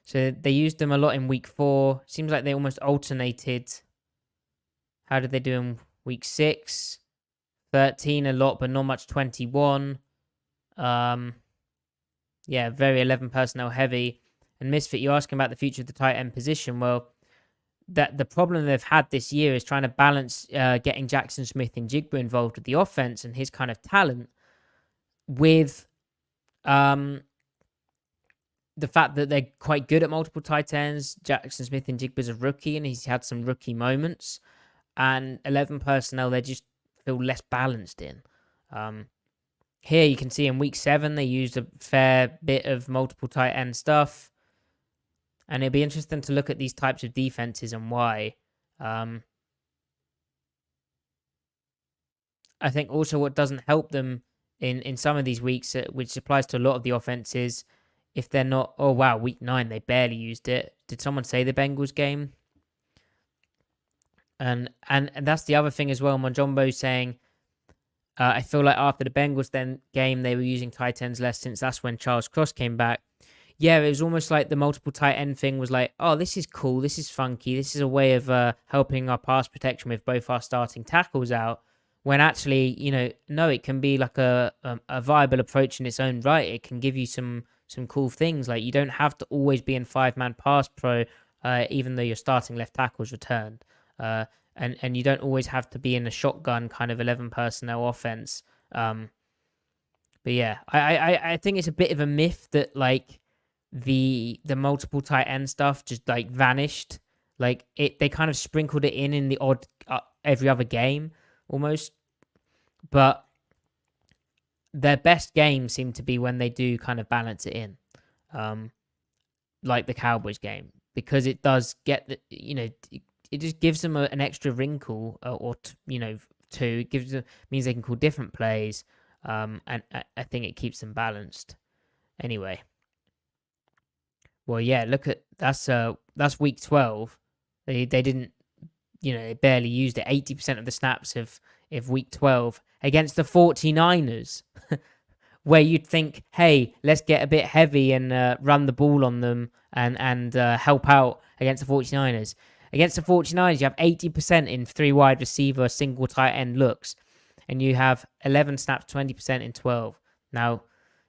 [SPEAKER 1] So they used them a lot in week 4. Seems like they almost alternated. How did they do in week 6? 13 a lot, but not much 21. Yeah, very 11 personnel heavy. And Misfit, you're asking about the future of the tight end position. Well, that the problem they've had this year is trying to balance getting Jackson Smith and Jigba involved with the offense and his kind of talent with the fact that they're quite good at multiple tight ends. Jackson Smith and Jigba's a rookie, and he's had some rookie moments. And 11 personnel, they just feel less balanced in. Here you can see in week 7, they used a fair bit of multiple tight end stuff. And it'll be interesting to look at these types of defenses and why. I think also what doesn't help them in some of these weeks, which applies to a lot of the offenses, if they're not, oh wow, week 9, they barely used it. Did someone say the Bengals game? And that's the other thing as well. Monjombo saying I feel like after the Bengals then game, they were using tight ends less since that's when Charles Cross came back. Yeah, it was almost like the multiple tight end thing was like, oh, this is cool, this is funky, this is a way of helping our pass protection with both our starting tackles out. When actually, no, it can be like a viable approach in its own right. It can give you some cool things. Like you don't have to always be in 5-man pass pro, even though your starting left tackle's returned. And you don't always have to be in a shotgun kind of 11 personnel offense. But yeah, I think it's a bit of a myth that like the multiple tight end stuff just like vanished. Like they kind of sprinkled it in the odd every other game almost, but their best games seem to be when they do kind of balance it in, like the Cowboys game, because it does get the it just gives them an extra wrinkle or two. It means they can call different plays, and I think it keeps them balanced. Anyway, well, yeah, look at that's week 12. They didn't, they barely used it. 80% of the snaps of week 12 against the 49ers, where you'd think, hey, let's get a bit heavy and run the ball on them and help out against the 49ers. Against the 49ers, you have 80% in 3 wide receiver, single tight end looks, and you have 11 snaps, 20% in 12. Now,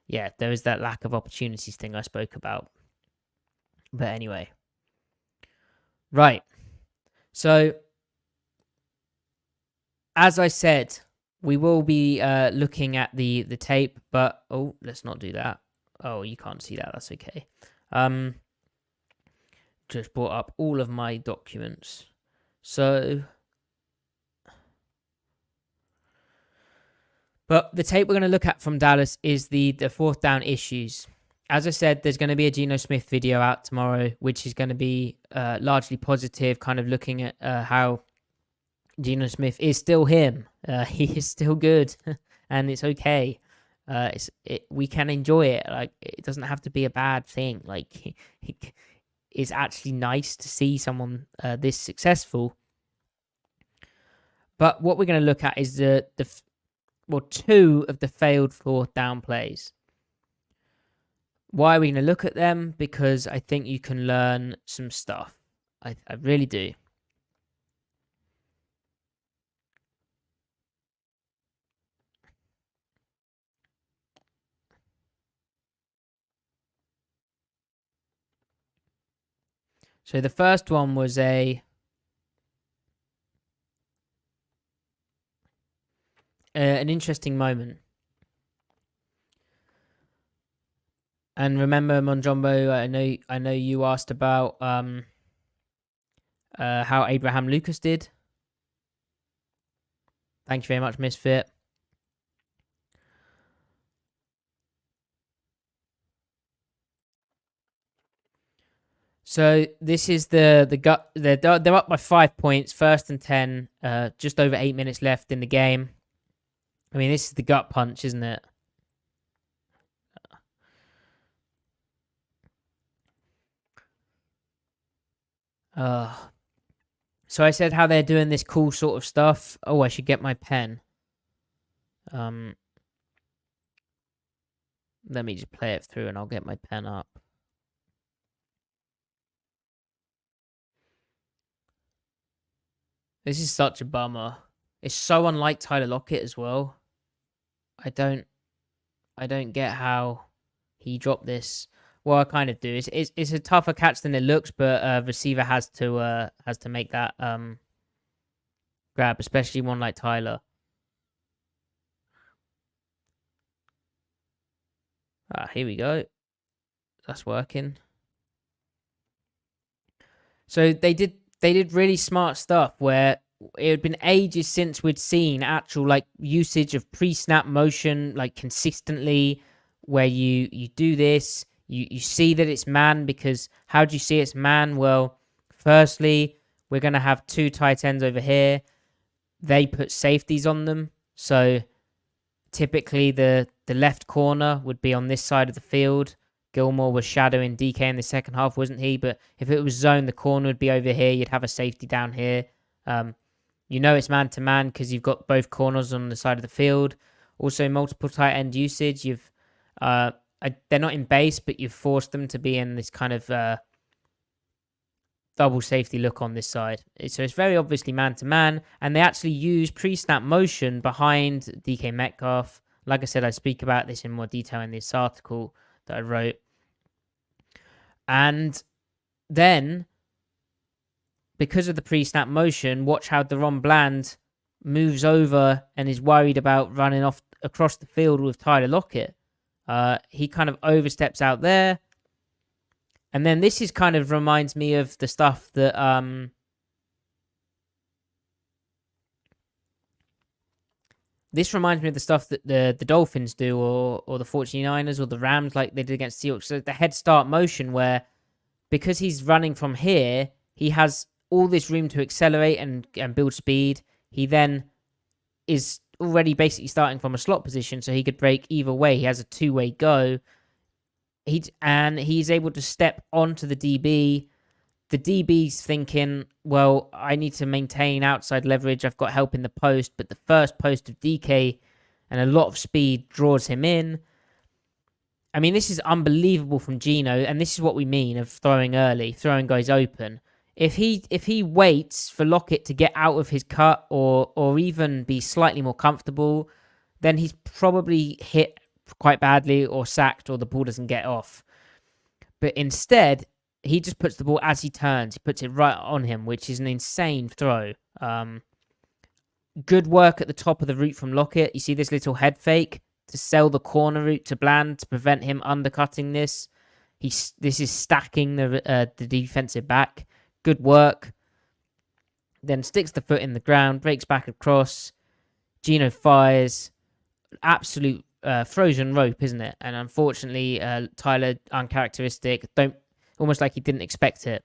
[SPEAKER 1] yeah, there is that lack of opportunities thing I spoke about. But anyway. Right. So, as I said, we will be looking at the tape, but let's not do that. Oh, you can't see that. That's okay. Just brought up all of my documents. So, but the tape we're going to look at from Dallas is the 4th down issues. As I said, there's going to be a Geno Smith video out tomorrow, which is going to be largely positive, kind of looking at how Geno Smith is still him. He is still good, and it's okay. We can enjoy it. Like it doesn't have to be a bad thing. Like it's actually nice to see someone this successful. But what we're going to look at is the 2 of the failed 4th down plays. Why are we going to look at them? Because I think you can learn some stuff. I really do. So the first one was an interesting moment. And remember, Monjombo, I know you asked about how Abraham Lucas did. Thank you very much, Misfit. So this is the gut. They're up by 5 points, 1st and 10. Just over 8 minutes left in the game. I mean, this is the gut punch, isn't it? So I said how they're doing this cool sort of stuff. Oh, I should get my pen. Let me just play it through and I'll get my pen up. This is such a bummer. It's so unlike Tyler Lockett as well. I don't get how he dropped this. Well, I kind of do. It's a tougher catch than it looks, but receiver has to make that grab, especially one like Tyler. Here we go. That's working. So they did really smart stuff where it had been ages since we'd seen actual like usage of pre-snap motion like consistently, where you do this. You see that it's man, because how do you see it's man? Well, firstly, we're going to have 2 tight ends over here. They put safeties on them. So typically the left corner would be on this side of the field. Gilmore was shadowing DK in the second half, wasn't he? But if it was zone, the corner would be over here. You'd have a safety down here. You know it's man-to-man because you've got both corners on the side of the field. Also, multiple tight end usage. They're not in base, but you've forced them to be in this kind of double safety look on this side. So it's very obviously man-to-man, and they actually use pre-snap motion behind DK Metcalf. Like I said, I speak about this in more detail in this article that I wrote. And then, because of the pre-snap motion, watch how Deron Bland moves over and is worried about running off across the field with Tyler Lockett. He kind of oversteps out there. And then this is kind of reminds me of the stuff that the Dolphins do, or the 49ers or the Rams, like they did against Seahawks. So the head start motion, where because he's running from here, he has all this room to accelerate and build speed. He then is already basically starting from a slot position, so he could break either way. He has a two-way go. He's able to step onto the DB. The DB's thinking, well, I need to maintain outside leverage. I've got help in the post, but the first post of DK and a lot of speed draws him in. I mean, this is unbelievable from Geno, and this is what we mean of throwing early, throwing guys open. If he waits for Lockett to get out of his cut or even be slightly more comfortable, then he's probably hit quite badly or sacked, or the ball doesn't get off. But instead, he just puts the ball as he turns. He puts it right on him, which is an insane throw. Good work at the top of the route from Lockett. You see this little head fake to sell the corner route to Bland to prevent him undercutting this. This is stacking the defensive back. Good work. Then sticks the foot in the ground, breaks back across. Geno fires. Absolute frozen rope, isn't it? And unfortunately, Tyler, uncharacteristic. Almost like he didn't expect it.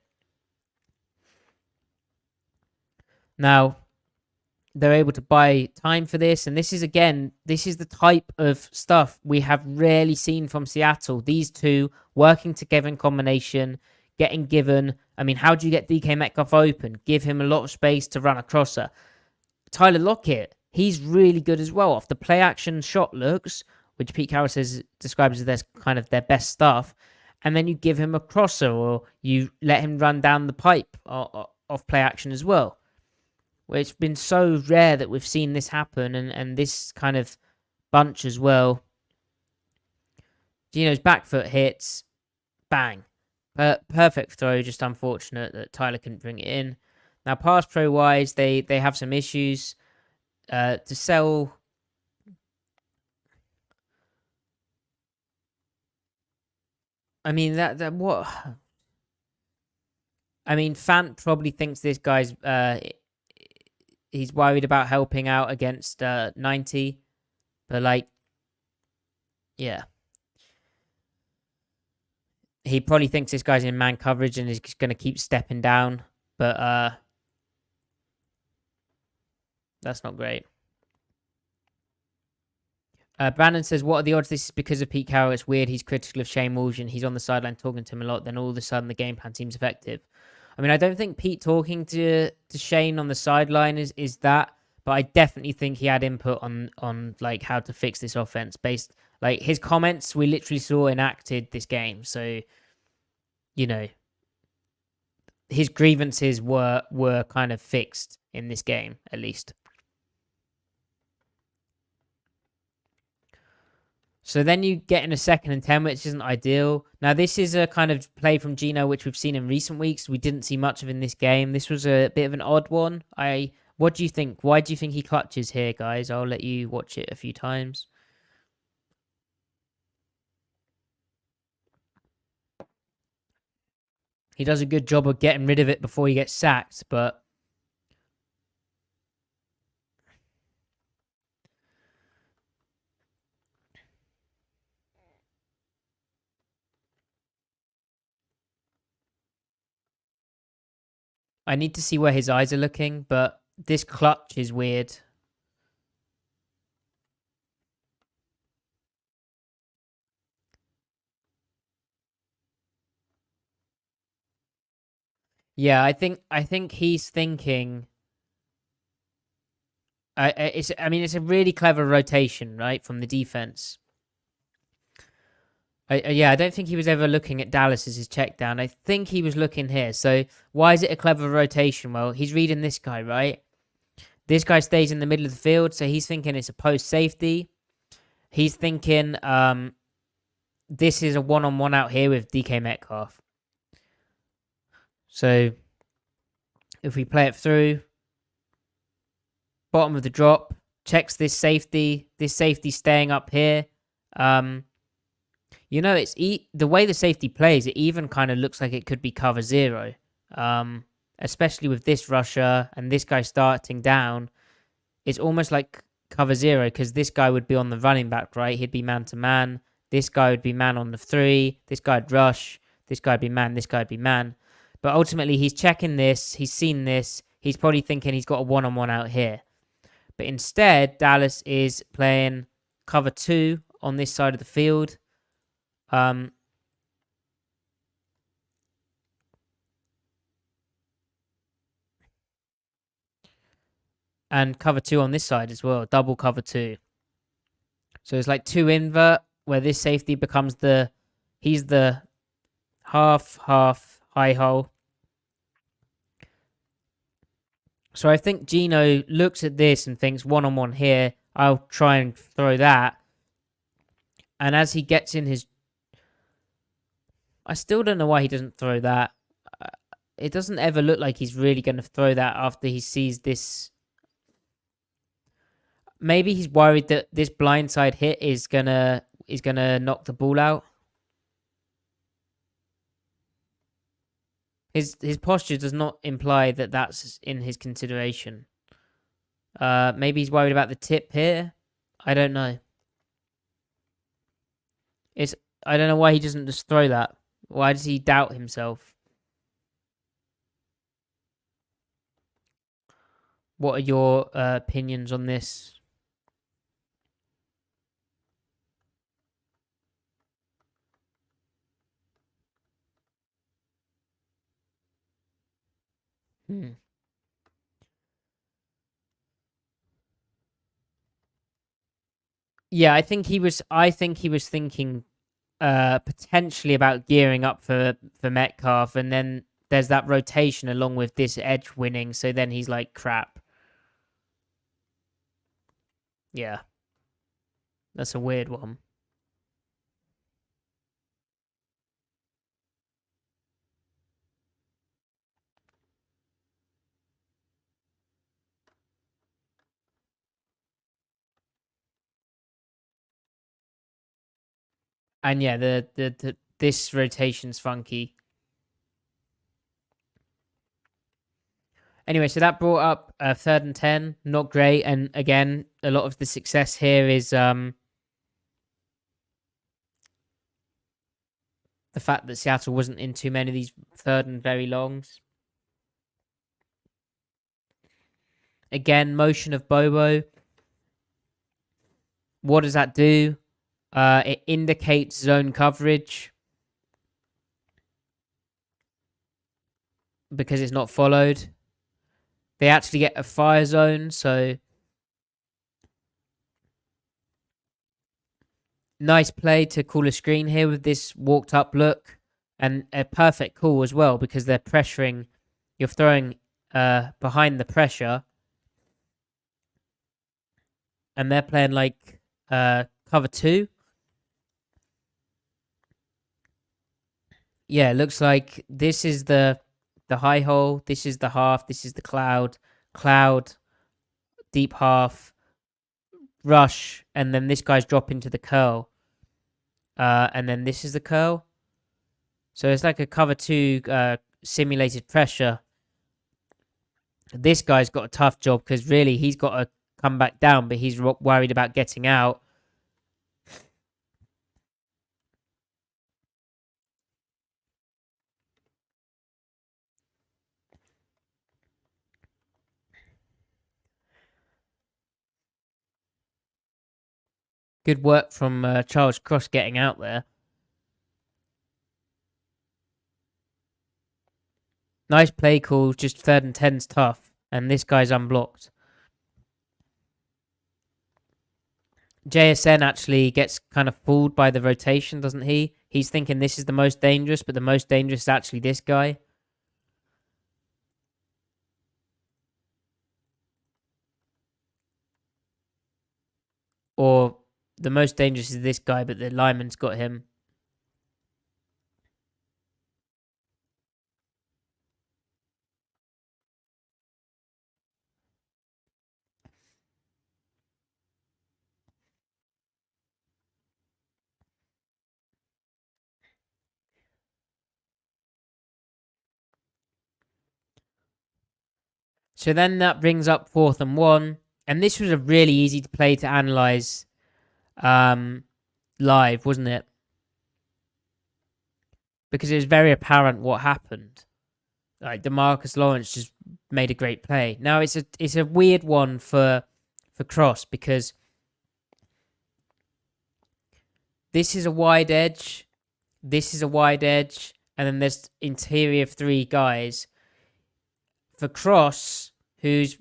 [SPEAKER 1] Now, they're able to buy time for this. And this is the type of stuff we have rarely seen from Seattle. These two working together in combination, getting given. I mean, how do you get DK Metcalf open? Give him a lot of space to run a crosser. Tyler Lockett, he's really good as well. Off the play action shot looks, which Pete Carroll describes as kind of their best stuff. And then you give him a crosser, or you let him run down the pipe off play action as well. Where it's been so rare that we've seen this happen, and this kind of bunch as well. Geno's back foot hits, bang. Perfect throw, just unfortunate that Tyler couldn't bring it in. Now, pass pro wise, they have some issues to sell. I mean that what? I mean, Fant probably thinks this guy's he's worried about helping out against 90, but like, yeah. He probably thinks this guy's in man coverage and is going to keep stepping down, but that's not great. Brandon says, what are the odds this is because of Pete Carroll? It's weird. He's critical of Shane Waldron. He's on the sideline talking to him a lot. Then all of a sudden the game plan seems effective. I mean, I don't think Pete talking to Shane on the sideline is that, but I definitely think he had input on like how to fix this offense based, like his comments we literally saw enacted this game. So, you know, his grievances were kind of fixed in this game, at least. So then you get in a 2nd and 10, which isn't ideal. Now, this is a kind of play from Geno, which we've seen in recent weeks. We didn't see much of in this game. This was a bit of an odd one. What do you think? Why do you think he clutches here, guys? I'll let you watch it a few times. He does a good job of getting rid of it before he gets sacked, but I need to see where his eyes are looking, but this clutch is weird. Yeah, I think he's thinking It's a really clever rotation, right, from the defense. I don't think he was ever looking at Dallas as his check down. I think he was looking here. So why is it a clever rotation? Well, he's reading this guy, right? This guy stays in the middle of the field, so he's thinking it's a post safety. He's thinking this is a one-on-one out here with DK Metcalf. So if we play it through, bottom of the drop, checks this safety. This safety staying up here. It's the way the safety plays, it even kind of looks like it could be cover zero. Especially with this rusher and this guy starting down. It's almost like cover zero because this guy would be on the running back, right? He'd be man to man. This guy would be man on the 3. This guy'd rush. This guy'd be man. This guy'd be man. But ultimately, he's checking this. He's seen this. He's probably thinking he's got a one-on-one out here. But instead, Dallas is playing cover 2 on this side of the field. And cover 2 on this side as well. Double cover 2. So it's like 2 invert where this safety becomes he's the half high hole. So I think Geno looks at this and thinks one-on-one here. I'll try and throw that. And as he gets in his... I still don't know why he doesn't throw that. It doesn't ever look like he's really going to throw that after he sees this. Maybe he's worried that this blindside hit is gonna knock the ball out. His posture does not imply that that's in his consideration. Maybe he's worried about the tip here. I don't know. I don't know why he doesn't just throw that. Why does he doubt himself? What are your opinions on this? Yeah, I think he was thinking potentially about gearing up for Metcalf, and then there's that rotation along with this edge winning, so then he's like, crap. Yeah. That's a weird one. And yeah, this rotation's funky. Anyway, so that brought up 3rd and 10. Not great. And again, a lot of the success here is the fact that Seattle wasn't in too many of these 3rd and very longs. Again, motion of Bobo. What does that do? It indicates zone coverage because it's not followed. They actually get a fire zone, so nice play to call a screen here with this walked up look, and a perfect call as well because they're pressuring. You're throwing behind the pressure, and they're playing like cover 2. Yeah, it looks like this is the high hole, this is the half, this is the cloud, deep half, rush, and then this guy's dropping to the curl. And then this is the curl. So it's like a cover 2 simulated pressure. This guy's got a tough job because really he's got to come back down, but he's worried about getting out. Good work from Charles Cross getting out there. Nice play call, just 3rd and 10's tough. And this guy's unblocked. JSN actually gets kind of fooled by the rotation, doesn't he? He's thinking this is the most dangerous, but the most dangerous is actually this guy. Or the most dangerous is this guy, but the lineman's got him. So then that brings up 4th and 1. And this was a really easy play to analyze live, wasn't it? Because it was very apparent what happened. Like DeMarcus Lawrence just made a great play. Now it's a weird one for Cross because this is a wide edge, this is a wide edge, and then there's interior of 3 guys. For Cross, whose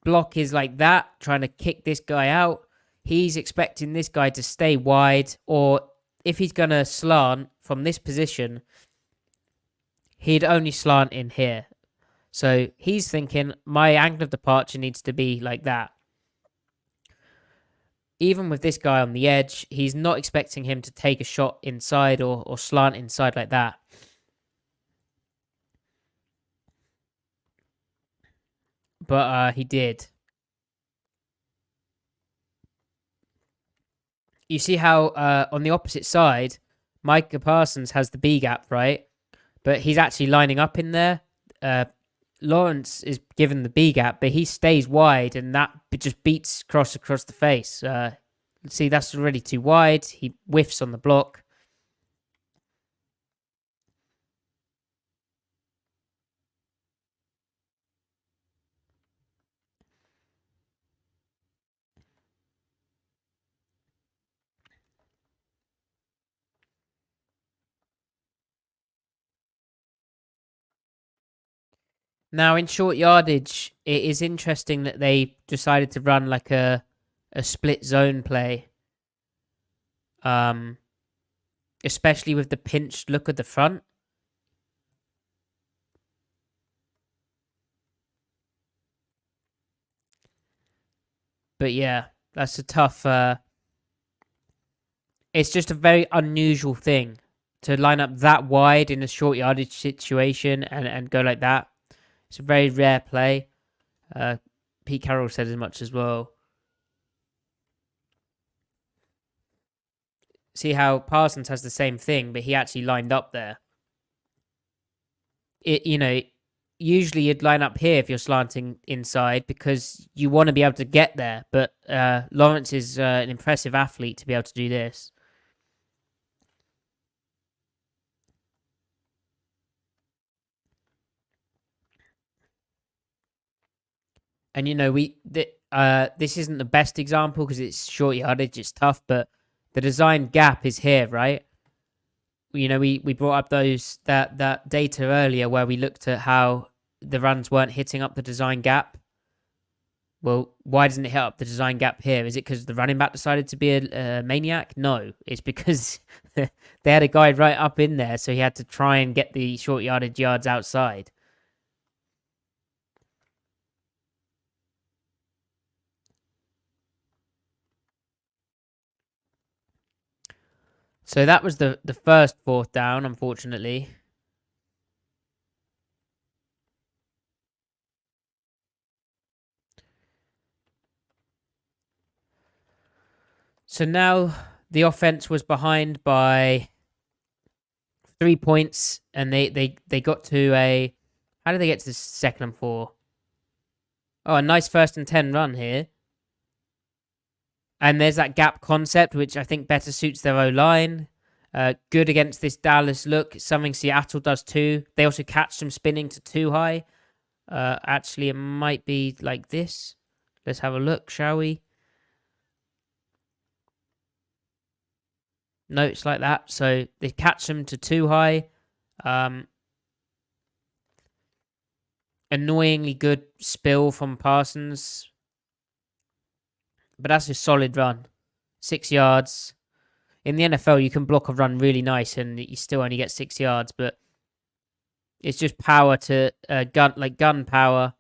[SPEAKER 1] block is like that, trying to kick this guy out, he's expecting this guy to stay wide, or if he's going to slant from this position, he'd only slant in here. So he's thinking, my angle of departure needs to be like that. Even with this guy on the edge, he's not expecting him to take a shot inside or slant inside like that. But he did. You see how on the opposite side, Micah Parsons has the B gap, right? But he's actually lining up in there. Lawrence is given the B gap, but he stays wide, and that just beats Cross across the face. See, that's already too wide. He whiffs on the block. Now, in short yardage, it is interesting that they decided to run like a split zone play. Especially with the pinched look at the front. But yeah, that's a tough. It's just a very unusual thing to line up that wide in a short yardage situation and go like that. It's a very rare play. Pete Carroll said as much as well. See how Parsons has the same thing, but he actually lined up there. Usually you'd line up here if you're slanting inside because you want to be able to get there. But Lawrence is an impressive athlete to be able to do this. And this isn't the best example because it's short yardage, it's tough, but the design gap is here, right? We brought up that data earlier where we looked at how the runs weren't hitting up the design gap. Well, why doesn't it hit up the design gap here? Is it because the running back decided to be a maniac? No, it's because they had a guy right up in there, so he had to try and get the short yardage yards outside. So that was the first 4th down, unfortunately. So now the offense was behind by 3 points, and they got to a. How did they get to 2nd and 4? Oh, a nice 1st and 10 run here. And there's that gap concept, which I think better suits their O-line. Good against this Dallas look. Something Seattle does too. They also catch them spinning to too high. Actually, it might be like this. Let's have a look, shall we? No, it's like that. So they catch them to too high. Annoyingly good spill from Parsons. But that's a solid run. 6 yards. In the NFL, you can block a run really nice and you still only get 6 yards, but it's just power to gun power.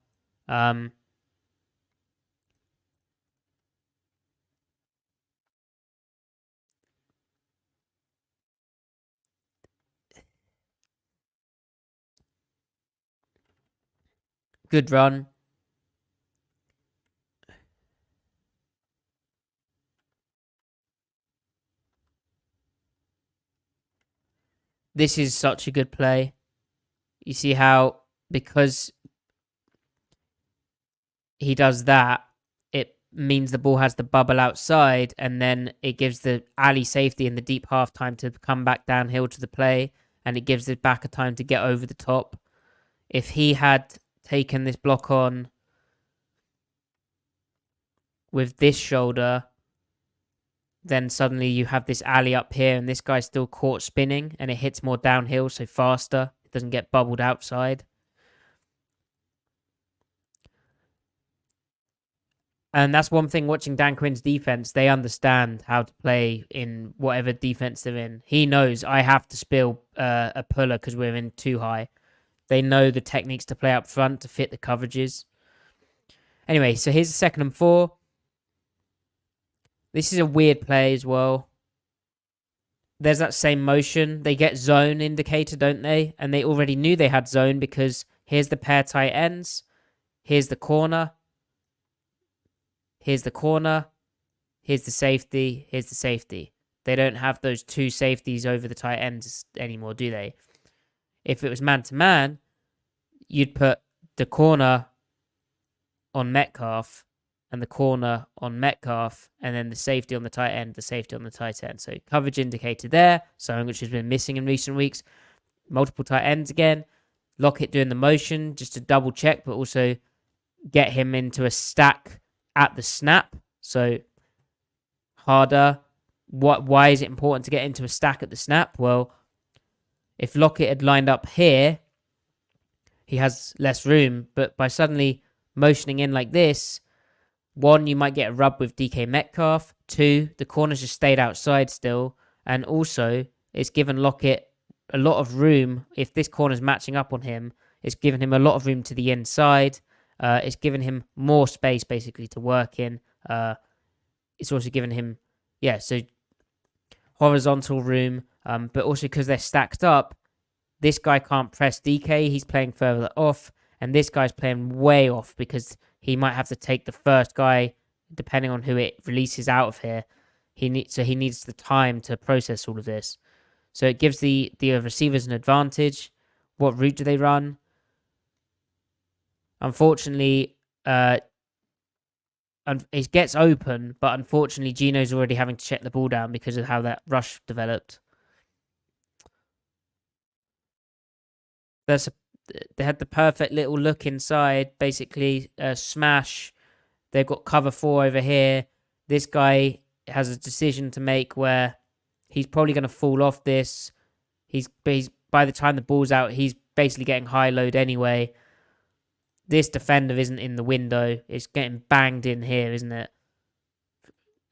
[SPEAKER 1] Good run. This is such a good play. You see how, because he does that, it means the ball has the bubble outside, and then it gives the alley safety in the deep half time to come back downhill to the play, and it gives the backer time to get over the top. If he had taken this block on with this shoulder, then suddenly you have this alley up here, and this guy's still caught spinning, and it hits more downhill, so faster. It doesn't get bubbled outside. And that's one thing watching Dan Quinn's defense. They understand how to play in whatever defense they're in. He knows I have to spill a puller because we're in too high. They know the techniques to play up front to fit the coverages. Anyway, so here's the 2nd and 4. This is a weird play as well. There's that same motion. They get zone indicator, don't they? And they already knew they had zone because here's the pair tight ends. Here's the corner. Here's the corner. Here's the safety. Here's the safety. They don't have those 2 safeties over the tight ends anymore, do they? If it was man-to-man, you'd put the corner on Metcalf and the corner on Metcalf, and then the safety on the tight end, the safety on the tight end. So coverage indicator there, something which has been missing in recent weeks. Multiple tight ends again. Lockett doing the motion just to double check, but also get him into a stack at the snap. So harder. Why is it important to get into a stack at the snap? Well, if Lockett had lined up here, he has less room, but by suddenly motioning in like this, 1, you might get a rub with DK Metcalf. 2, the corners just stayed outside still. And also, it's given Lockett a lot of room. If this corner's matching up on him, it's given him a lot of room to the inside. It's given him more space, basically, to work in. It's also given him, so horizontal room. But also because they're stacked up, this guy can't press DK. He's playing further off. And this guy's playing way off because he might have to take the first guy, depending on who it releases out of here. He needs the time to process all of this. So it gives the receivers an advantage. What route do they run? Unfortunately, it gets open, but unfortunately, Geno's already having to check the ball down because of how that rush developed. They had the perfect little look inside, basically smash. They've got cover 4 over here. This guy has a decision to make where he's probably going to fall off this. He's by the time the ball's out, he's basically getting high load anyway. This defender isn't in the window. It's getting banged in here, isn't it?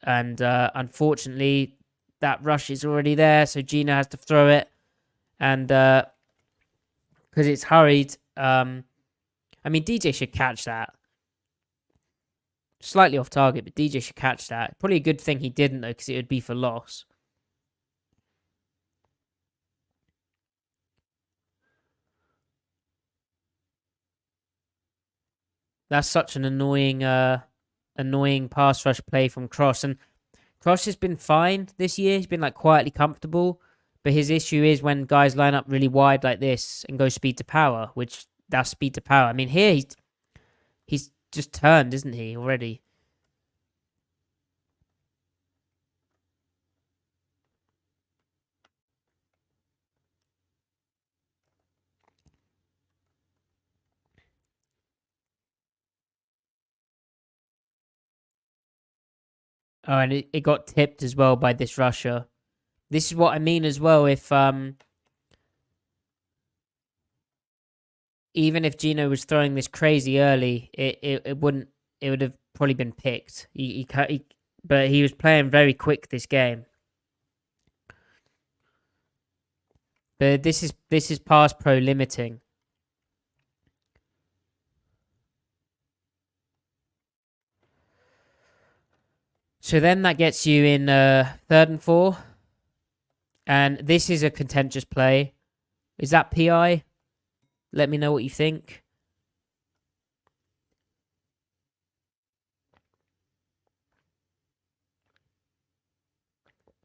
[SPEAKER 1] And unfortunately, that rush is already there, so Geno has to throw it. And because it's hurried, DJ should catch that. Slightly off target, but DJ should catch that. Probably a good thing he didn't, though, because it would be for loss. That's such an annoying pass rush play from Cross. And Cross has been fine this year. He's been quietly comfortable. But his issue is when guys line up really wide like this and go speed to power, which that's speed to power. I mean, here he's just turned, isn't he, already? Oh, and it got tipped as well by this rusher. This is what I mean as well. If even if Geno was throwing this crazy early, it would have probably been picked. but he was playing very quick this game. But this is pass pro limiting. So then that gets you in 3rd and 4. And this is a contentious play. Is that PI? Let me know what you think.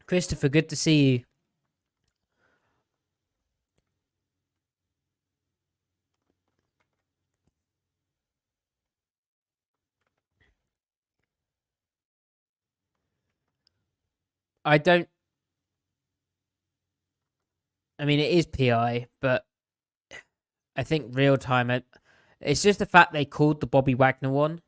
[SPEAKER 1] Christopher, good to see you. I mean, it is PI, but I think real time, it's just the fact they called the Bobby Wagner one.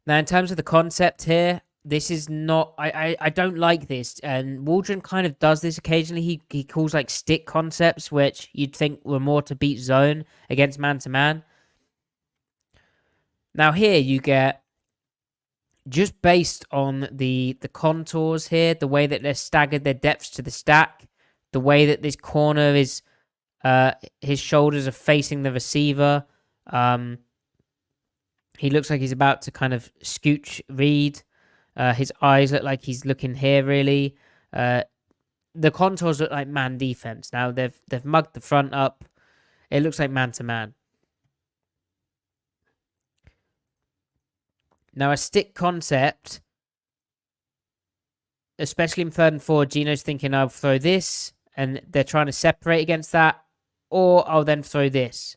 [SPEAKER 1] Now, in terms of the concept here, this is not. I don't like this, and Waldron kind of does this occasionally. He calls like stick concepts, which you'd think were more to beat zone against man to man. Now here you get, just based on the contours here, the way that they're staggered their depths to the stack, the way that this corner is, his shoulders are facing the receiver. He looks like he's about to kind of scooch read. His eyes look like he's looking here, really. The contours look like man defense. Now they've mugged the front up. It looks like man to man. Now a stick concept, especially in 3rd and 4, Geno's thinking I'll throw this, and they're trying to separate against that, or I'll then throw this.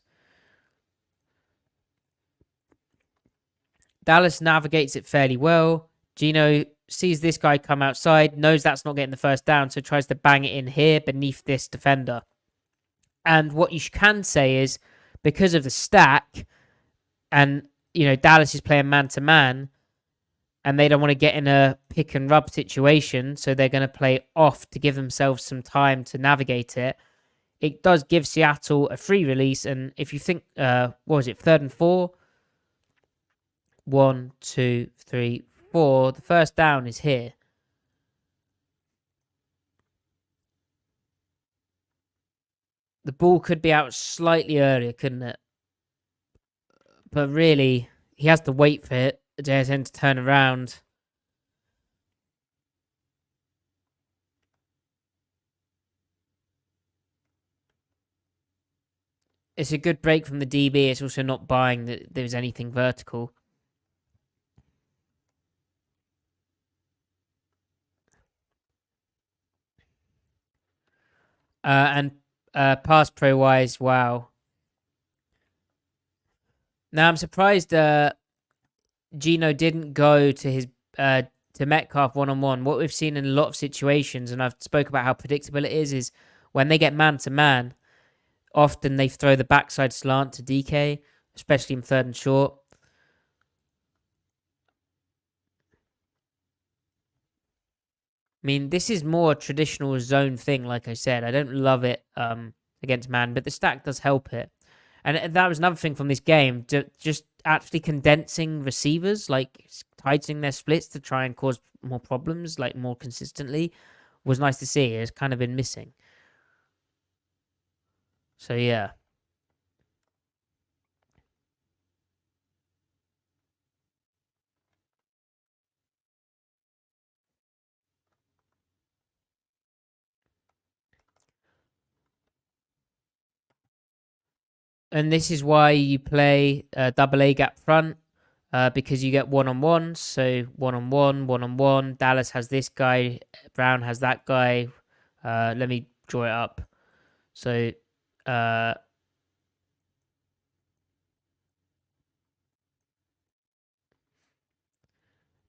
[SPEAKER 1] Dallas navigates it fairly well. Geno sees this guy come outside, knows that's not getting the first down, so tries to bang it in here beneath this defender. And what you can say is, because of the stack, and Dallas is playing man to man, and they don't want to get in a pick and rub situation, so they're going to play off to give themselves some time to navigate it. It does give Seattle a free release, and if you think, what was it, 3rd and 4? 1, 2, 3, 4. The first down is here. The ball could be out slightly earlier, couldn't it? But really, he has to wait for it, JSN to turn around. It's a good break from the DB. It's also not buying that there's anything vertical. And pass pro wise, wow. Now I'm surprised Geno didn't go to his to Metcalf one-on-one. What we've seen in a lot of situations, and I've spoke about how predictable it is when they get man to man, often they throw the backside slant to DK, especially in 3rd and short. I mean, this is more a traditional zone thing, like I said. I don't love it against man, but the stack does help it. And that was another thing from this game, just actually condensing receivers, like tightening their splits to try and cause more problems, like more consistently, was nice to see. It's kind of been missing. So, yeah. And this is why you play double A gap front, because you get one-on-ones. So one-on-one, one-on-one. Dallas has this guy. Brown has that guy. Let me draw it up. So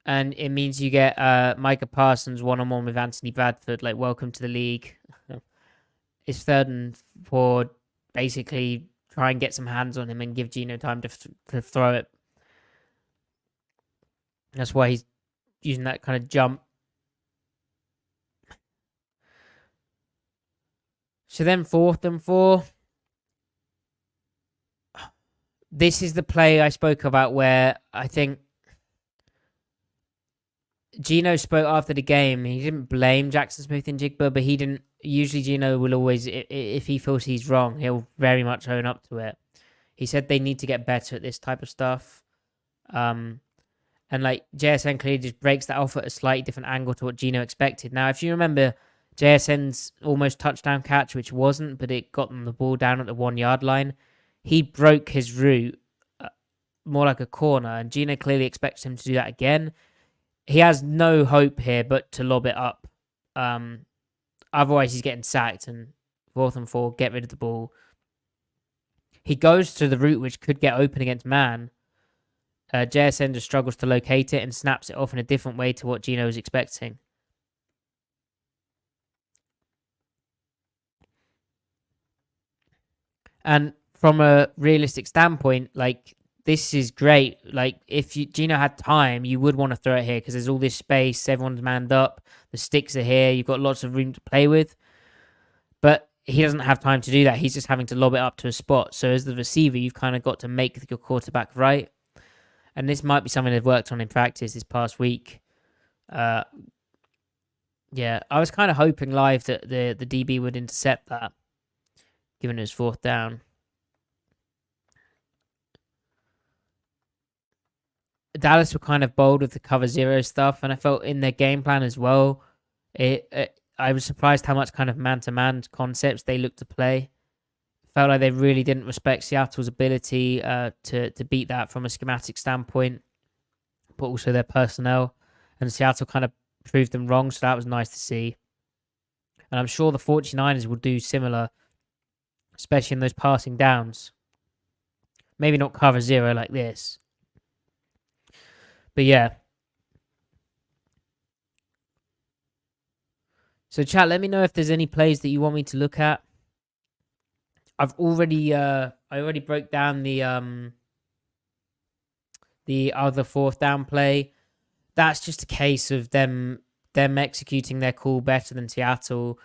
[SPEAKER 1] and it means you get Micah Parsons one-on-one with Anthony Bradford. Like, welcome to the league. It's 3rd and 4. Basically, try and get some hands on him and give Geno time to throw it. That's why he's using that kind of jump. So then 4th and 4. This is the play I spoke about where I think Geno spoke after the game. He didn't blame Jackson Smith and Jigba, but he didn't. Usually, Geno will always, if he feels he's wrong, he'll very much own up to it. He said they need to get better at this type of stuff. And like JSN clearly just breaks that off at a slightly different angle to what Geno expected. Now, if you remember JSN's almost touchdown catch, which wasn't, but it got them the ball down at the 1 yard line, he broke his route more like a corner, and Geno clearly expects him to do that again. He has no hope here but to lob it up. Otherwise, he's getting sacked, and 4th and 4, get rid of the ball. He goes to the route which could get open against man. JSN just struggles to locate it and snaps it off in a different way to what Geno was expecting. And from a realistic standpoint, like, this is great. Like, if Geno had time, you would want to throw it here because there's all this space. Everyone's manned up. The sticks are here. You've got lots of room to play with. But he doesn't have time to do that. He's just having to lob it up to a spot. So as the receiver, you've kind of got to make your quarterback right. And this might be something they've worked on in practice this past week. Yeah, I was kind of hoping live that the DB would intercept that, given it was 4th down. Dallas were kind of bold with the cover 0 stuff, and I felt in their game plan as well, I was surprised how much kind of man-to-man concepts they looked to play. Felt like they really didn't respect Seattle's ability to beat that from a schematic standpoint, but also their personnel. And Seattle kind of proved them wrong, so that was nice to see. And I'm sure the 49ers will do similar, especially in those passing downs. Maybe not cover 0 like this. But yeah. So chat, let me know if there's any plays that you want me to look at. I already broke down the other 4th down play. That's just a case of them executing their call better than Seattle.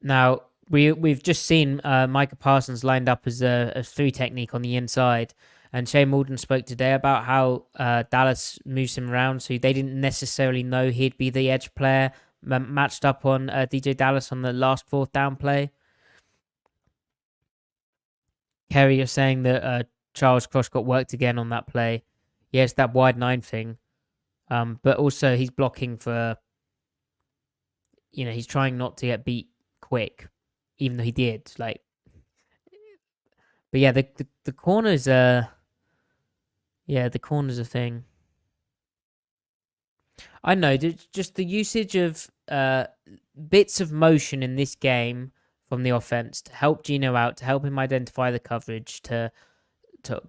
[SPEAKER 1] Now, we've just seen Micah Parsons lined up as a 3 technique on the inside. And Shane Malden spoke today about how Dallas moves him around, so they didn't necessarily know he'd be the edge player matched up on DJ Dallas on the last 4th down play. Kerry, you're saying that Charles Cross got worked again on that play. Yes, that wide 9 thing. But also he's blocking for, he's trying not to get beat quick, even though he did. But yeah, the corners the corner's a thing. I know, just the usage of bits of motion in this game from the offense to help Geno out, to help him identify the coverage, but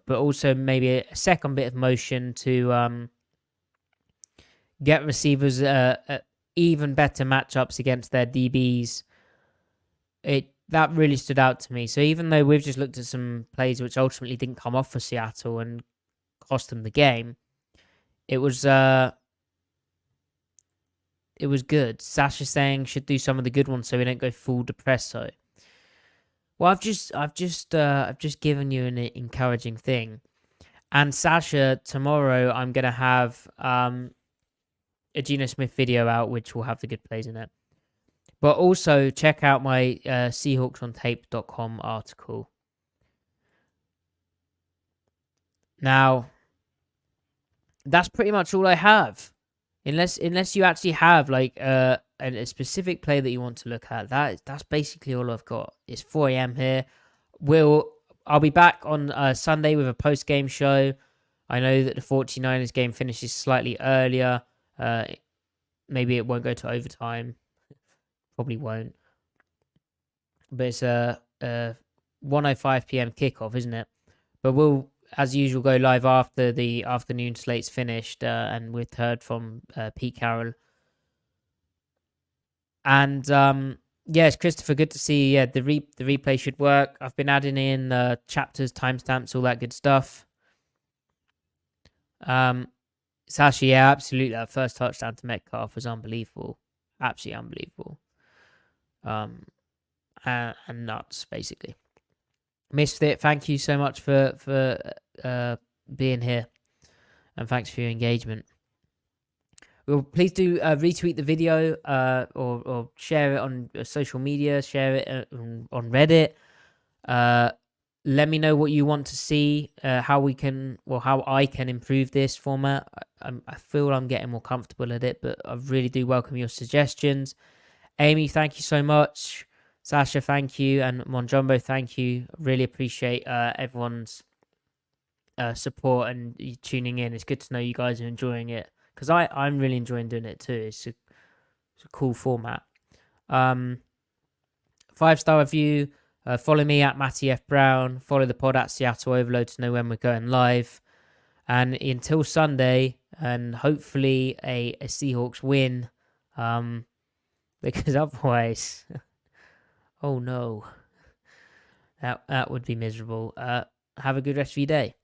[SPEAKER 1] also maybe a second bit of motion to get receivers even better matchups against their DBs. That really stood out to me. So even though we've just looked at some plays which ultimately didn't come off for Seattle and cost them the game, it was good. Sasha saying should do some of the good ones so we don't go full depresso. Well, I've just given you an encouraging thing, and Sasha, tomorrow I'm gonna have a Geno Smith video out which will have the good plays in it. But also check out my SeahawksOnTape.com article. Now, that's pretty much all I have. Unless you actually have a specific play that you want to look at, that's basically all I've got. It's 4 a.m. here. I'll be back on Sunday with a post-game show. I know that the 49ers game finishes slightly earlier. Maybe it won't go to overtime. Probably won't. But it's a 1:05 p.m. kickoff, isn't it? But we'll, as usual, go live after the afternoon slate's finished, and we've heard from Pete Carroll. And yes, Christopher, good to see you. Yeah, the replay should work. I've been adding in chapters, timestamps, all that good stuff. Sasha, yeah, absolutely. That first touchdown to Metcalf was unbelievable. Absolutely unbelievable. And nuts, basically. Misfit, thank you so much for being here, and thanks for your engagement. Well, please do retweet the video or share it on social media, share it on Reddit. Let me know what you want to see, how I can improve this format. I feel I'm getting more comfortable at it, but I really do welcome your suggestions. Amy, thank you so much. Sasha, thank you. And Monjumbo, thank you. Really appreciate everyone's support and you tuning in. It's good to know you guys are enjoying it, because I'm really enjoying doing it too. It's a cool format. 5-star review. Follow me at Matty F. Brown. Follow the pod at Seattle Overload to know when we're going live. And until Sunday, and hopefully a Seahawks win, because otherwise, oh no, that would be miserable. Have a good rest of your day.